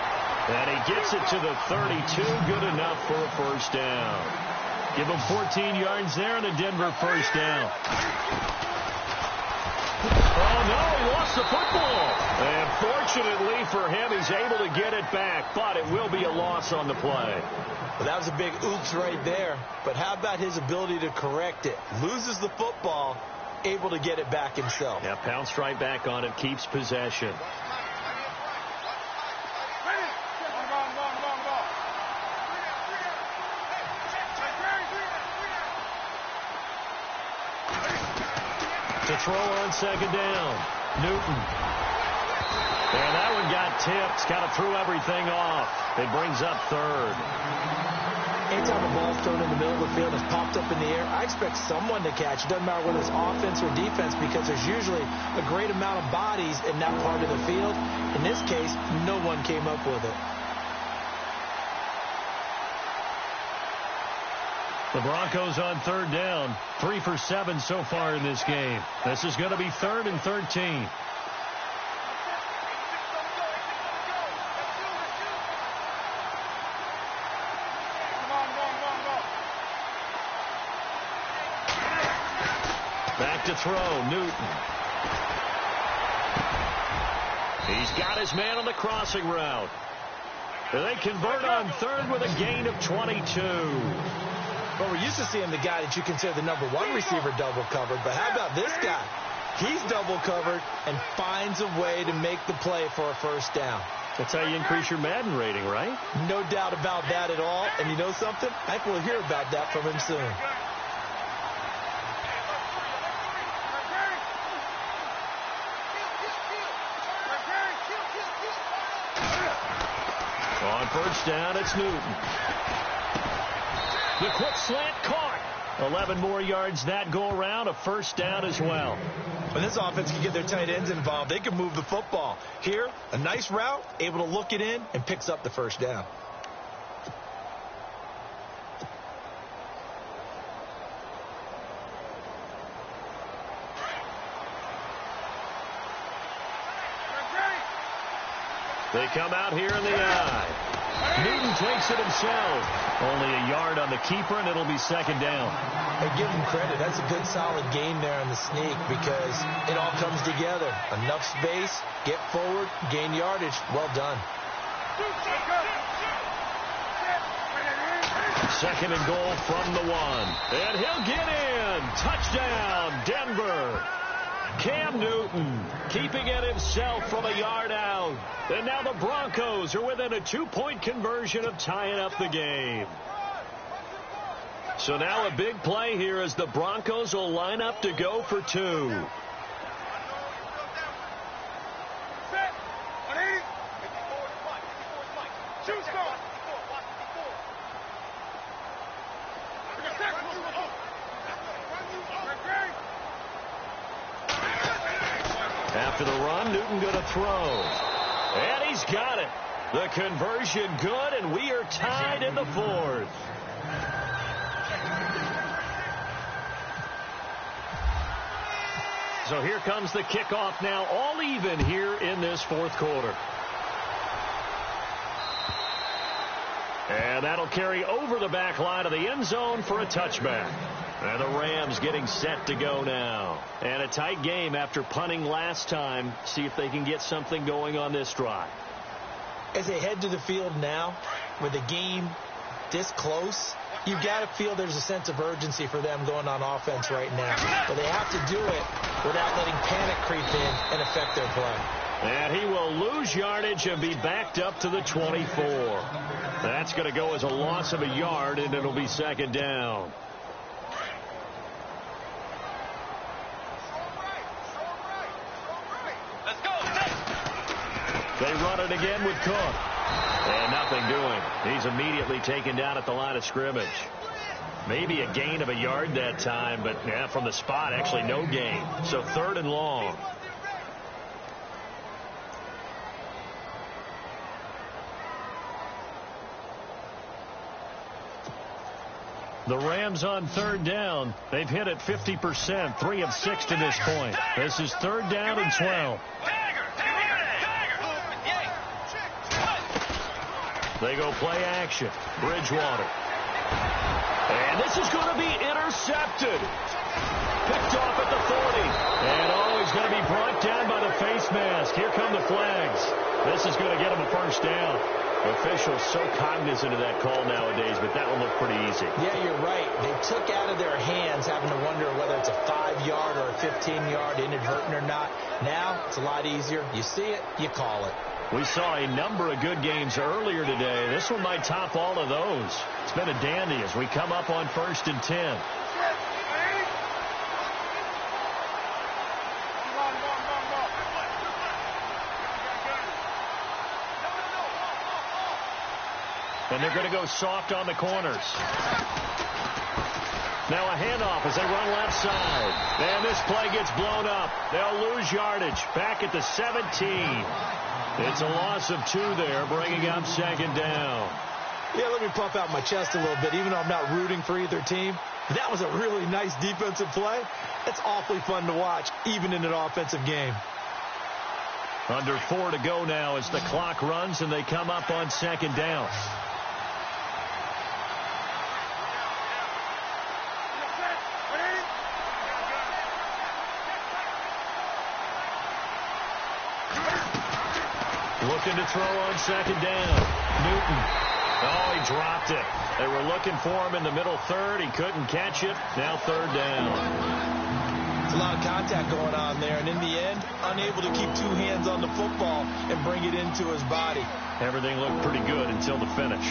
And he gets it to the 32. Good enough for a first down. Give him 14 yards there and a Denver first down. Oh, no, he lost the football. And fortunately for him, he's able to get it back, but it will be a loss on the play. Well, that was a big oops right there. But how about his ability to correct it? Loses the football, able to get it back himself. Yeah, pounced right back on it, keeps possession. To throw on second down. Newton. And that one got tipped. Kind of threw everything off. It brings up third. Anytime a ball's thrown in the middle of the field and it's popped up in the air, I expect someone to catch. It doesn't matter whether it's offense or defense, because there's usually a great amount of bodies in that part of the field. In this case, no one came up with it. The Broncos on third down. 3 for 7 so far in this game. This is going to be 3rd and 13. Back to throw, Newton. He's got his man on the crossing route. They convert on third with a gain of 22. But we're used to seeing the guy that you consider the number 1 receiver double covered. But how about this guy? He's double covered and finds a way to make the play for a first down. That's how you increase your Madden rating, right? No doubt about that at all. And you know something? I think we'll hear about that from him soon. On first down, it's Newton. The quick slant caught. 11 more yards that go around. A first down as well. When this offense can get their tight ends involved, they can move the football. Here, a nice route, able to look it in, and picks up the first down. They come out here in the eye. Newton takes it himself. Only a yard on the keeper, and it'll be second down. Hey, give him credit. That's a good, solid game there on the sneak, because it all comes together. Enough space, get forward, gain yardage. Well done. Second and goal from the 1. And he'll get in. Touchdown, Denver. Cam Newton keeping it himself from a yard out. And now the Broncos are within a 2-point conversion of tying up the game. So now a big play here as the Broncos will line up to go for 2. After the run, Newton going to throw. And he's got it. The conversion good, and we are tied in the 4th. So here comes the kickoff now, all even here in this 4th quarter. And that'll carry over the back line of the end zone for a touchback. And the Rams getting set to go now. And a tight game after punting last time. See if they can get something going on this drive. As they head to the field now, with the game this close, you've got to feel there's a sense of urgency for them going on offense right now. But they have to do it without letting panic creep in and affect their play. And he will lose yardage and be backed up to the 24. That's going to go as a loss of a yard, and it'll be second down. Let's go. They run it again with Cook. And nothing doing. He's immediately taken down at the line of scrimmage. Maybe a gain of a yard that time, but yeah, from the spot, actually no gain. So 3rd and long. The Rams on 3rd down. They've hit it 50%, 3 of 6 to this point. This is 3rd down and 12. They go play action. Bridgewater. And this is going to be intercepted. Picked off at the 40. And he's going to be brought down by the face mask. Here come the flags. This is going to get him a first down. Officials so cognizant of that call nowadays, but that one looked pretty easy. Yeah, you're right. They took out of their hands having to wonder whether it's a 5-yard or a 15-yard inadvertent or not. Now, it's a lot easier. You see it, you call it. We saw a number of good games earlier today. This one might top all of those. It's been a dandy as we come up on 1st and 10. And they're going to go soft on the corners. Now a handoff as they run left side. And this play gets blown up. They'll lose yardage. Back at the 17. It's a loss of 2 there, bringing up second down. Yeah, let me puff out my chest a little bit, even though I'm not rooting for either team. That was a really nice defensive play. It's awfully fun to watch, even in an offensive game. Under 4 to go now as the clock runs and they come up on second down. Looking to throw on second down. Newton. Oh, he dropped it. They were looking for him in the middle 3rd. He couldn't catch it. Now 3rd down. It's a lot of contact going on there, and in the end, unable to keep 2 hands on the football and bring it into his body. Everything looked pretty good until the finish.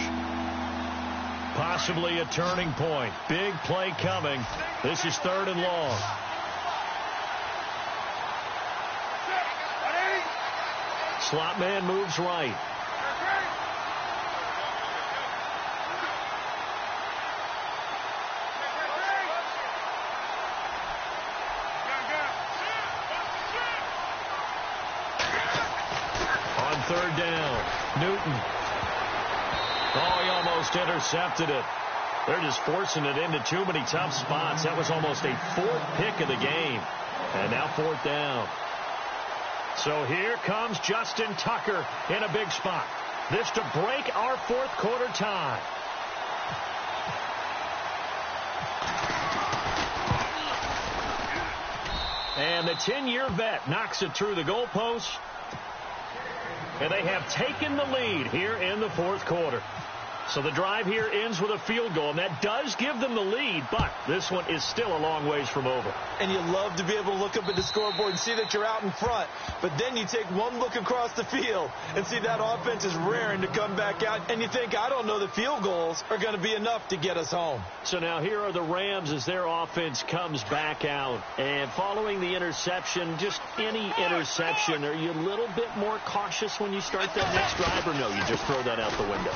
Possibly a turning point. Big play coming. This is 3rd and long. Slot man moves right. On 3rd down, Newton. Oh, he almost intercepted it. They're just forcing it into too many tough spots. That was almost a 4th pick of the game. And now 4th down. So here comes Justin Tucker in a big spot. This to break our 4th quarter tie. And the 10-year vet knocks it through the goalpost. And they have taken the lead here in the 4th quarter. So the drive here ends with a field goal, and that does give them the lead, but this one is still a long ways from over. And you love to be able to look up at the scoreboard and see that you're out in front, but then you take one look across the field and see that offense is raring to come back out, and you think, I don't know that field goals are going to be enough to get us home. So now here are the Rams as their offense comes back out. And following the interception, just any interception, are you a little bit more cautious when you start that next drive, or no, you just throw that out the window?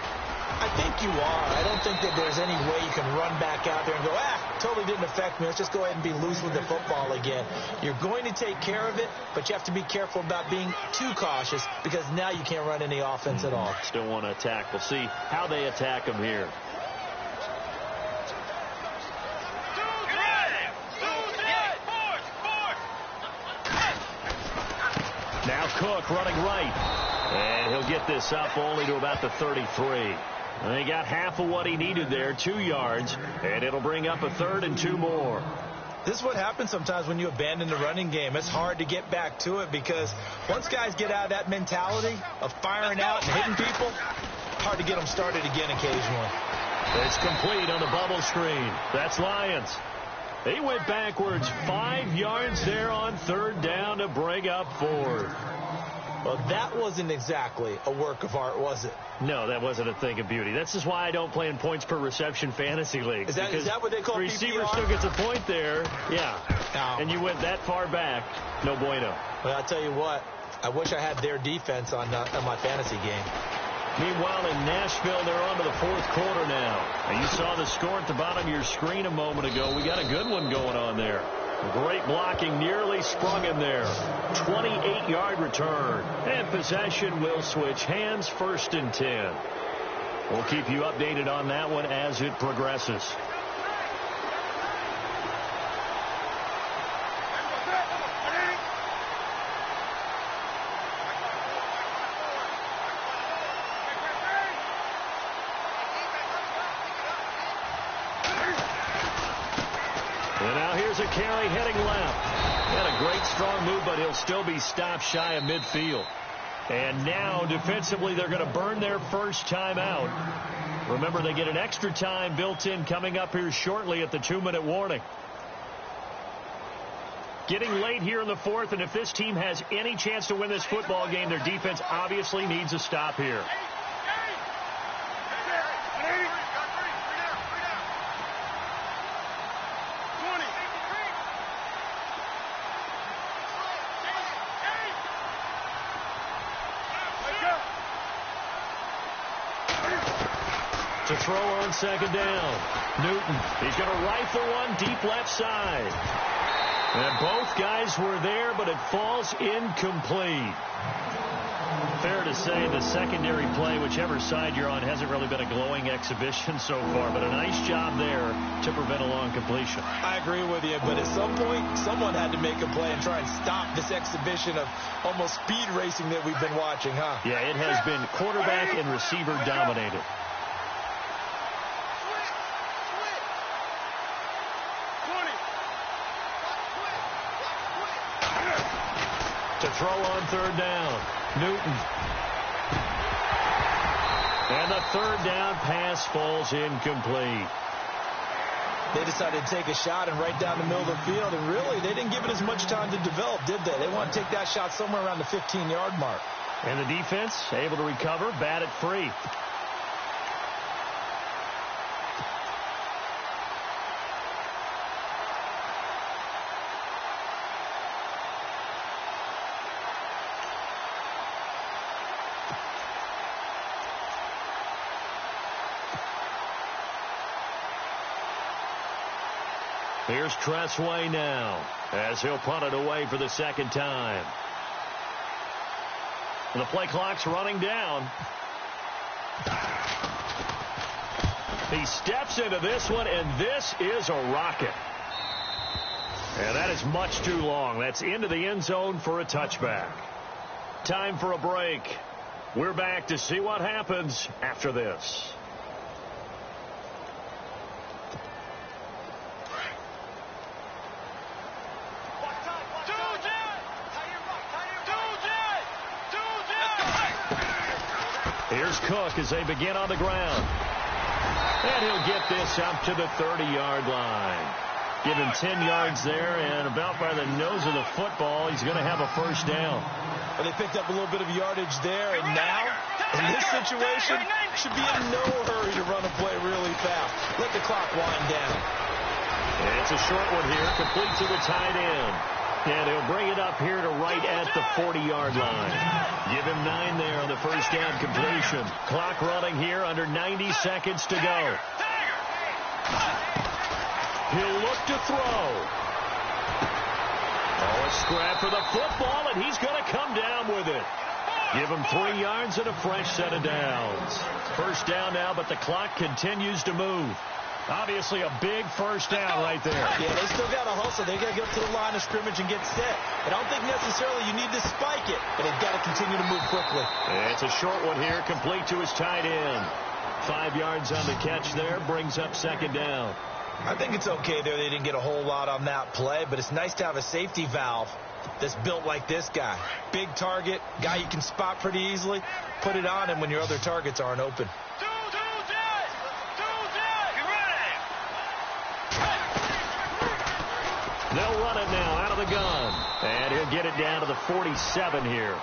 I think you are. I don't think that there's any way you can run back out there and go, totally didn't affect me. Let's just go ahead and be loose with the football again. You're going to take care of it, but you have to be careful about being too cautious because now you can't run any offense at all. Still want to attack. We'll see how they attack them here. Now Cook running right. And he'll get this up only to about the 33. And they got half of what he needed there, 2 yards, and it'll bring up a 3rd and 2 more. This is what happens sometimes when you abandon the running game. It's hard to get back to it because once guys get out of that mentality of firing out and hitting people, hard to get them started again occasionally. It's complete on the bubble screen. That's Lions. They went backwards 5 yards there on 3rd down to bring up 4th. Well, that wasn't exactly a work of art, was it? No, that wasn't a thing of beauty. This is why I don't play in points per reception fantasy leagues. Is that what they call receiver PPR? still gets a point there, yeah. No. And you went that far back, no bueno. Well, I'll tell you what, I wish I had their defense on my fantasy game. Meanwhile, in Nashville, they're on to the 4th quarter now. And you saw the score at the bottom of your screen a moment ago. We got a good one going on there. Great blocking, nearly sprung him there. 28-yard return. And possession will switch hands, 1st and 10. We'll keep you updated on that one as it progresses. And now here's a carry heading left. Had a great strong move, but he'll still be stopped shy of midfield. And now defensively they're going to burn their first time out. Remember, they get an extra time built in coming up here shortly at the 2-minute warning. Getting late here in the 4th, and if this team has any chance to win this football game, their defense obviously needs a stop here. To throw on 2nd down. Newton. He's going to rifle one deep left side. And both guys were there, but it falls incomplete. Fair to say the secondary play, whichever side you're on, hasn't really been a glowing exhibition so far, but a nice job there to prevent a long completion. I agree with you, but at some point, someone had to make a play and try and stop this exhibition of almost speed racing that we've been watching, huh? Yeah, it has been quarterback and receiver dominated. To throw on 3rd down. Newton. And the 3rd down pass falls incomplete. They decided to take a shot and right down the middle of the field, and really, they didn't give it as much time to develop, did they? They want to take that shot somewhere around the 15-yard mark. And the defense able to recover, bat it free. Here's Tressway now as he'll punt it away for the 2nd time. And the play clock's running down. He steps into this one, and this is a rocket. And that is much too long. That's into the end zone for a touchback. Time for a break. We're back to see what happens after this. Here's Cook as they begin on the ground. And he'll get this up to the 30-yard line. Give him 10 yards there, and about by the nose of the football, he's going to have a first down. Well, they picked up a little bit of yardage there, and now, in this situation, should be in no hurry to run a play really fast. Let the clock wind down. And it's a short one here, complete to the tight end. And he'll bring it up here to right at the 40-yard line. Give him 9 there on the first down completion. Clock running here, under 90 seconds to go. He'll look to throw. Oh, a scrap for the football, and he's going to come down with it. Give him 3 yards and a fresh set of downs. First down now, but the clock continues to move. Obviously a big first down right there. Yeah, they still got to hustle. They got to get up to the line of scrimmage and get set. I don't think necessarily you need to spike it, but they've got to continue to move quickly. It's a short one here, complete to his tight end. 5 yards on the catch there, brings up second down. I think it's okay there. They didn't get a whole lot on that play, but it's nice to have a safety valve that's built like this guy. Big target, guy you can spot pretty easily. Put it on him when your other targets aren't open. They'll run it now out of the gun. And he'll get it down to the 47 here.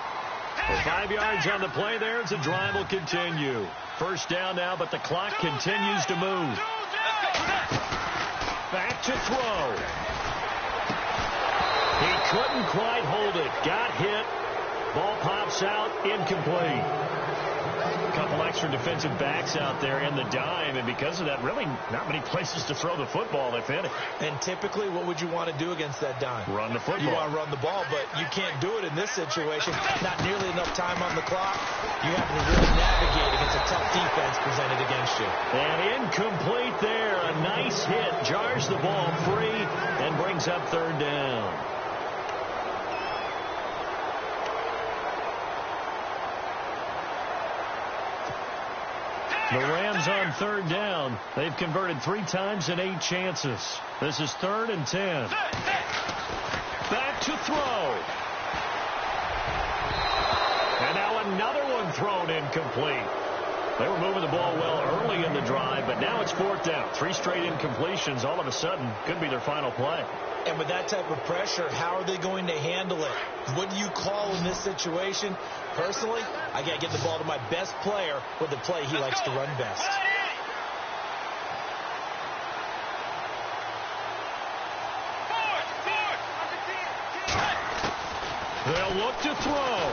For 5 yards on the play there as the drive will continue. First down now, but the clock continues to move. Back to throw. He couldn't quite hold it. Got hit. Ball pops out. Incomplete. A couple extra defensive backs out there in the dime, and because of that, really not many places to throw the football, if any. And typically, what would you want to do against that dime? Run the football. You want to run the ball, but you can't do it in this situation. Not nearly enough time on the clock. You have to really navigate against a tough defense presented against you. And incomplete there. A nice hit. Jars the ball free and brings up third down. The Rams on third down. They've converted 3 times in 8 chances. This is 3rd and 10. Back to throw. And now another one thrown incomplete. They were moving the ball well early in the drive, but now it's 4th down. 3 straight incompletions all of a sudden could be their final play. And with that type of pressure, how are they going to handle it? What do you call in this situation? Personally, I got to get the ball to my best player with the play he likes to run best. They'll look to throw.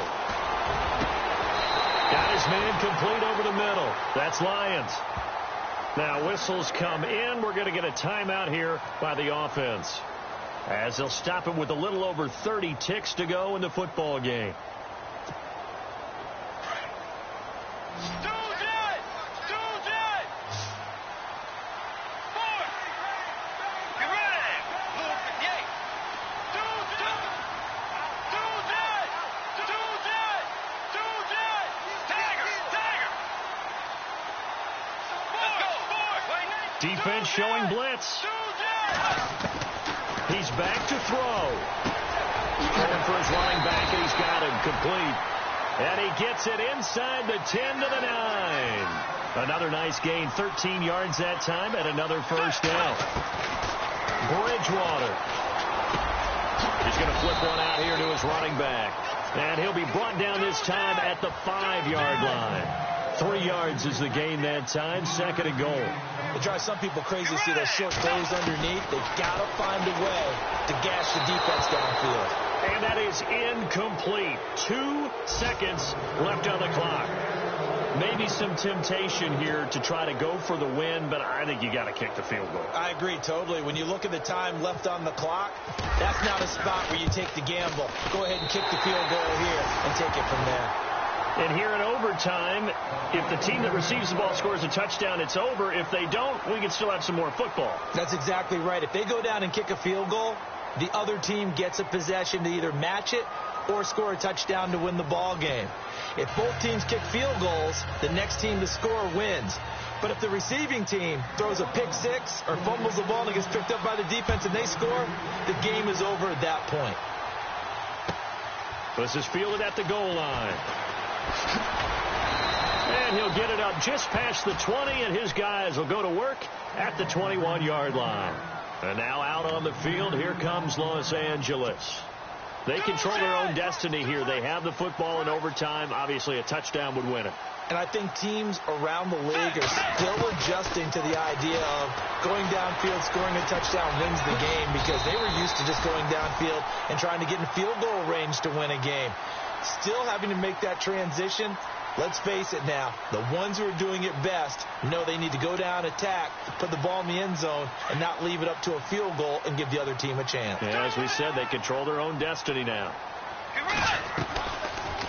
Got his man complete over the middle. That's Lions. Now whistles come in. We're going to get a timeout here by the offense, as they'll stop him with a little over 30 ticks to go in the football game. Defense showing blitz. He's back to throw. Going for his running back, and he's got him complete. And he gets it inside the 10 to the 9. Another nice gain, 13 yards that time, and another first down. Bridgewater. He's going to flip one out here to his running back. And he'll be brought down this time at the 5-yard line. 3 yards is the gain that time, 2nd and goal. It drives some people crazy to see those short throws underneath. They've got to find a way to gash the defense downfield. And that is incomplete. 2 seconds left on the clock. Maybe some temptation here to try to go for the win, but I think you got to kick the field goal. I agree totally. When you look at the time left on the clock, that's not a spot where you take the gamble. Go ahead and kick the field goal here and take it from there. And here in overtime, if the team that receives the ball scores a touchdown, it's over. If they don't, we can still have some more football. That's exactly right. If they go down and kick a field goal, the other team gets a possession to either match it or score a touchdown to win the ball game. If both teams kick field goals, the next team to score wins. But if the receiving team throws a pick six or fumbles the ball and it gets picked up by the defense and they score, the game is over at that point. This is fielded at the goal line. And And he'll get it up just past the 20, and his guys will go to work at the 21-yard line. And now out on the field, here comes Los Angeles. They control their own destiny here. They have the football in overtime. Obviously, a touchdown would win it. And I think teams around the league are still adjusting to the idea of going downfield, scoring a touchdown wins the game, because they were used to just going downfield and trying to get in field goal range to win a game. Still having to make that transition. Let's face it now, the ones who are doing it best know they need to go down, attack, put the ball in the end zone, and not leave it up to a field goal and give the other team a chance. Yeah, as we said, they control their own destiny now.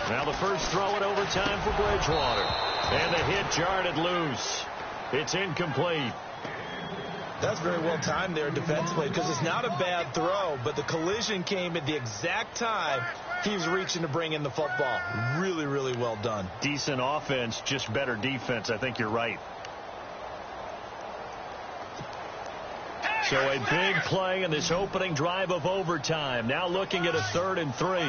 Now the first throw in overtime for Bridgewater. And the hit jarred it loose. It's incomplete. That's very well timed there defensively, because it's not a bad throw, but the collision came at the exact time he was reaching to bring in the football. Really, really well done. Decent offense, just better defense. I think you're right. So a big play in this opening drive of overtime. Now looking at a 3rd and 3.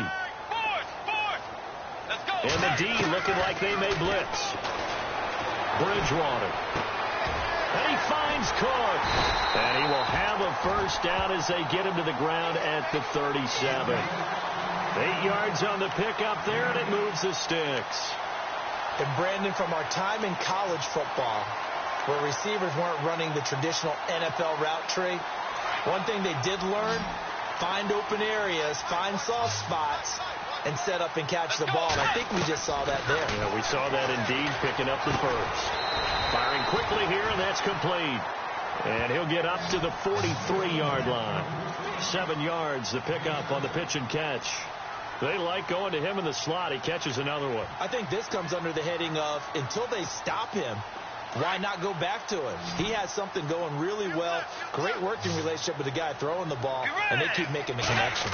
And the D looking like they may blitz. Bridgewater. And he finds Cook. And he will have a first down as they get him to the ground at the 37. 8 yards on the pickup there, and it moves the sticks. And Brandon, from our time in college football, where receivers weren't running the traditional NFL route tree, one thing they did learn, find open areas, find soft spots, and set up and catch the ball. And I think we just saw that there. Yeah, we saw that indeed, picking up the first. Firing quickly here, and that's complete. And he'll get up to the 43-yard line. 7 yards, the pickup on the pitch and catch. They like going to him in the slot. He catches another one. I think this comes under the heading of, until they stop him, why not go back to him? He has something going really well. Great working relationship with the guy throwing the ball, and they keep making the connection.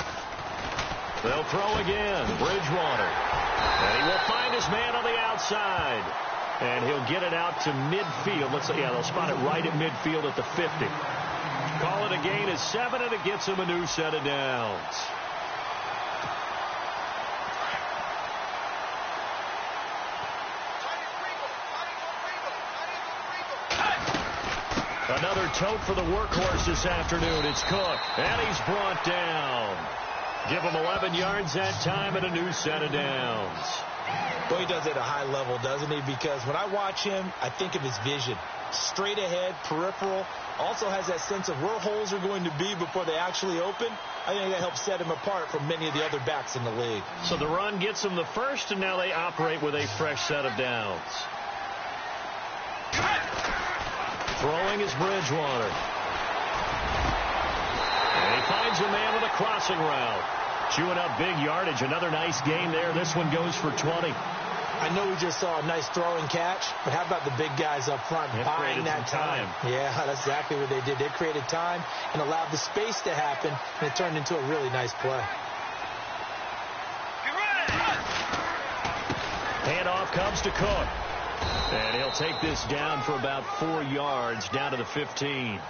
They'll throw again. Bridgewater. And he will find his man on the outside. And he'll get it out to midfield. They'll spot it right at midfield at the 50. Call it a gain of 7, and it gets him a new set of downs. Another tote for the workhorse this afternoon. It's Cook. And he's brought down. Give him 11 yards that time and a new set of downs. Well, he does it at a high level, doesn't he? Because when I watch him, I think of his vision. Straight ahead, peripheral. Also has that sense of where holes are going to be before they actually open. I think that helps set him apart from many of the other backs in the league. So the run gets them the first, and now they operate with a fresh set of downs. Throwing is Bridgewater. And he finds a man with a crossing route. Chewing up big yardage. Another nice gain there. This one goes for 20. I know we just saw a nice throwing catch, but how about the big guys up front buying that time? Yeah, that's exactly what they did. They created time and allowed the space to happen, and it turned into a really nice play. Handoff comes to Cook. And he'll take this down for about 4 yards, down to the 15.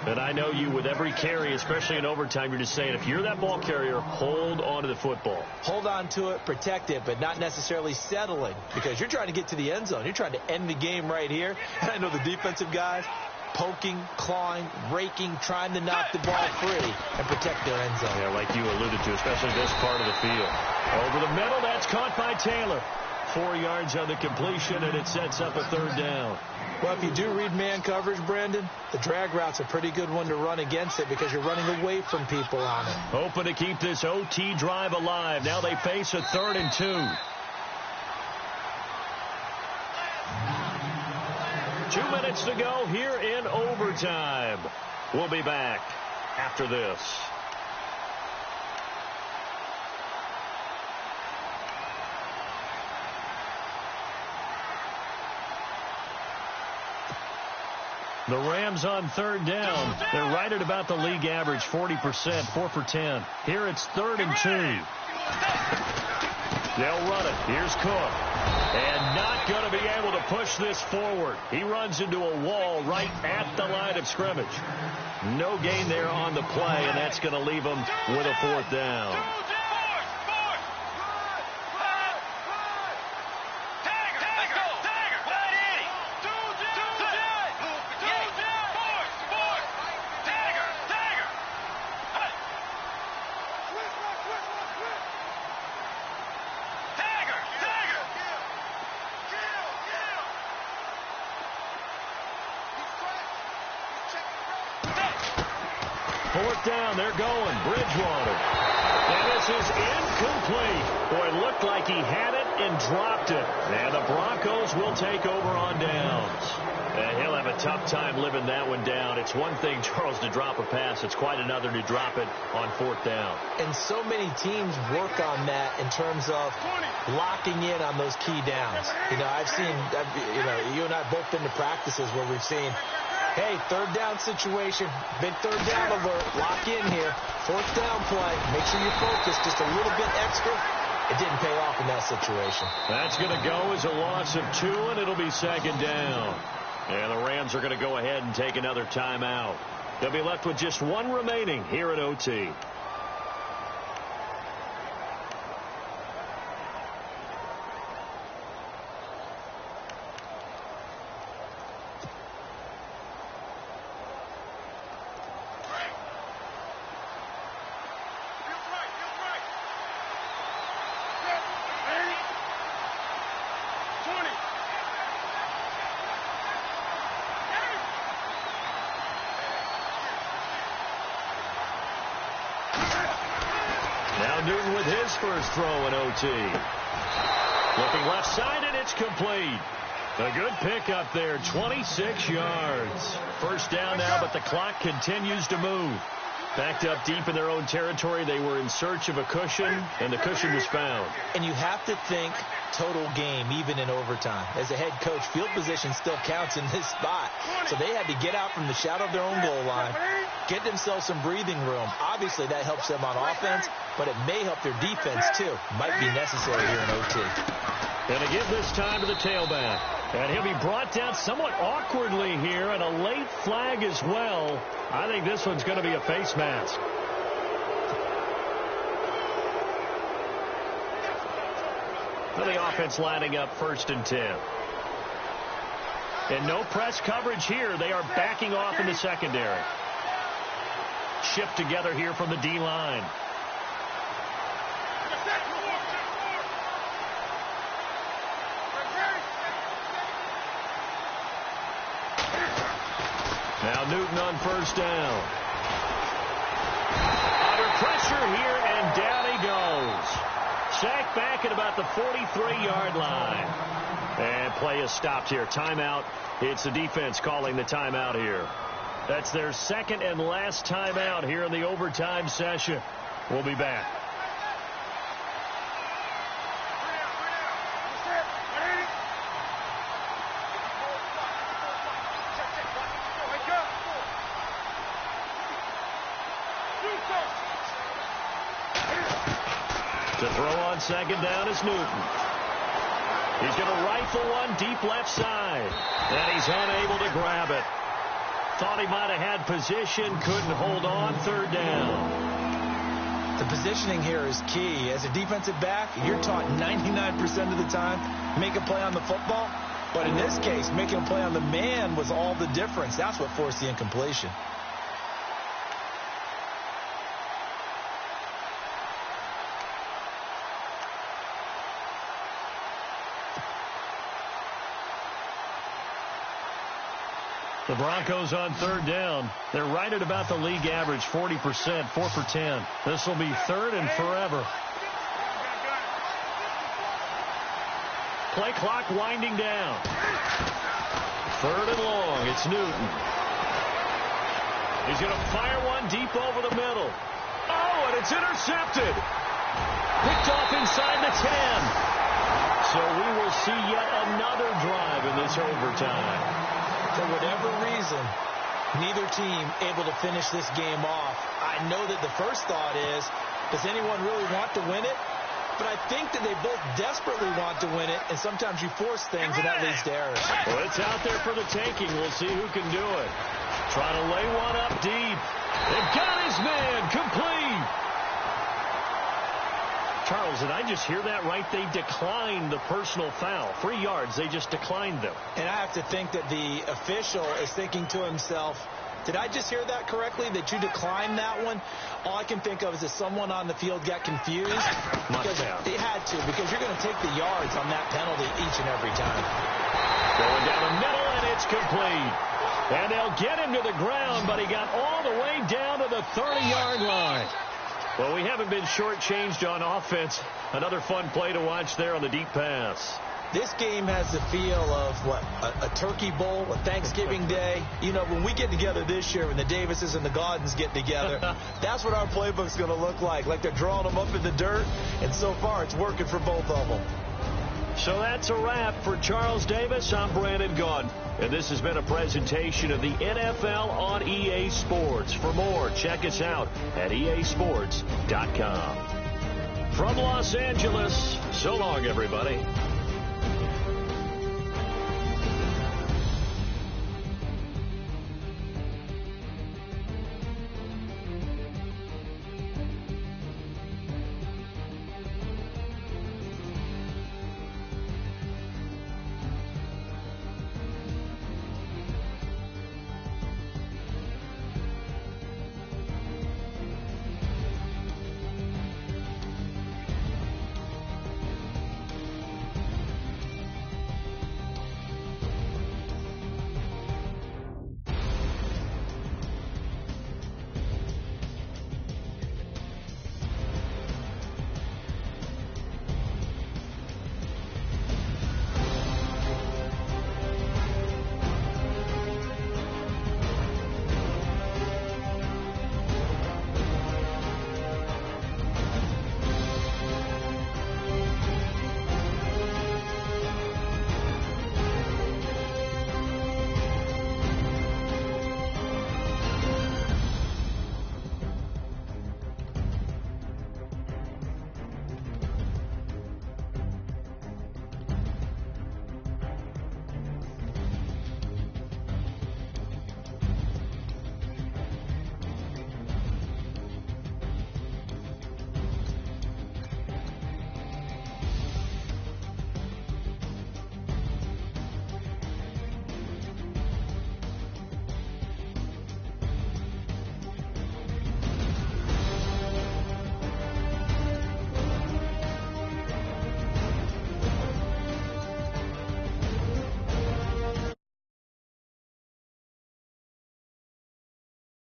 And I know you, with every carry, especially in overtime, you're just saying, if you're that ball carrier, hold on to the football. Hold on to it, protect it, but not necessarily settling, because you're trying to get to the end zone. You're trying to end the game right here. And I know the defensive guys poking, clawing, raking, trying to knock the ball free and protect their end zone. Yeah, like you alluded to, especially this part of the field. Over the middle, that's caught by Taylor. 4 yards on the completion, and it sets up a 3rd down. Well, if you do read man coverage, Brandon, the drag route's a pretty good one to run against it because you're running away from people on it. Hoping to keep this OT drive alive. Now they face a 3rd and 2. 2 minutes to go here in overtime. We'll be back after this. The Rams on 3rd down. They're right at about the league average, 40%, 4 for 10. Here it's 3rd and 2. They'll run it. Here's Cook. And not going to be able to push this forward. He runs into a wall right at the line of scrimmage. No gain there on the play, and that's going to leave him with a 4th down. 4th down. They're going. Bridgewater. And this is incomplete. Boy, it looked like he had it and dropped it. And the Broncos will take over on downs. And he'll have a tough time living that one down. It's one thing, Charles, to drop a pass. It's quite another to drop it on 4th down. And so many teams work on that in terms of locking in on those key downs. I've seen, you and I have both been to practices where we've seen, hey, 3rd down situation, big 3rd down alert, lock in here, 4th down play, make sure you focus just a little bit extra. It didn't pay off in that situation. That's going to go as a loss of 2, and it'll be 2nd down. And the Rams are going to go ahead and take another timeout. They'll be left with just 1 remaining here at OT. Now Newton with his first throw in OT. Looking left side, and it's complete. A good pickup there, 26 yards. First down now, but the clock continues to move. Backed up deep in their own territory. They were in search of a cushion, and the cushion was found. And you have to think total game, even in overtime. As a head coach, field position still counts in this spot. So they had to get out from the shadow of their own goal line, get themselves some breathing room. Obviously, that helps them on offense, but it may help their defense, too. Might be necessary here in OT. Going to give this time to the tailback. And he'll be brought down somewhat awkwardly here, and a late flag as well. I think this one's going to be a face mask. For the offense lining up 1st and 10. And no press coverage here. They are backing off in the secondary. Shift together here from the D-line. Now Newton on 1st down. Under pressure here, and down he goes. Sacked back at about the 43-yard line. And play is stopped here. Timeout. It's the defense calling the timeout here. That's their 2nd and last timeout here in the overtime session. We'll be back. To throw on 2nd down is Newton. He's going to rifle one deep left side. And he's unable to grab it. Thought he might have had position, couldn't hold on. 3rd down. The positioning here is key. As a defensive back, you're taught 99% of the time, make a play on the football. But in this case, making a play on the man was all the difference. That's what forced the incompletion. The Broncos on 3rd down. They're right at about the league average, 40%, 4 for 10. This will be 3rd and forever. Play clock winding down. 3rd and long. It's Newton. He's going to fire one deep over the middle. Oh, and it's intercepted. Picked off inside the 10. So we will see yet another drive in this overtime. For whatever reason, neither team able to finish this game off. I know that the first thought is, does anyone really want to win it? But I think that they both desperately want to win it, and sometimes you force things, and that leads to errors. Well, it's out there for the taking. We'll see who can do it. Trying to lay one up deep. They've got his man complete. Charles, did I just hear that right? They declined the personal foul. 3 yards, they just declined them. And I have to think that the official is thinking to himself, did I just hear that correctly, that you declined that one? All I can think of is that someone on the field got confused. Must have. They had to, because you're going to take the yards on that penalty each and every time. Going down the middle, and it's complete. And they'll get him to the ground, but he got all the way down to the 30-yard line. Well, we haven't been shortchanged on offense. Another fun play to watch there on the deep pass. This game has the feel of, what, a turkey bowl, a Thanksgiving day. You know, when we get together this year, when the Davises and the Gaudens get together, that's what our playbook's going to look like they're drawing them up in the dirt, and so far it's working for both of them. So that's a wrap for Charles Davis. I'm Brandon Gaudin, and this has been a presentation of the NFL on EA Sports. For more, check us out at easports.com. From Los Angeles, so long, everybody.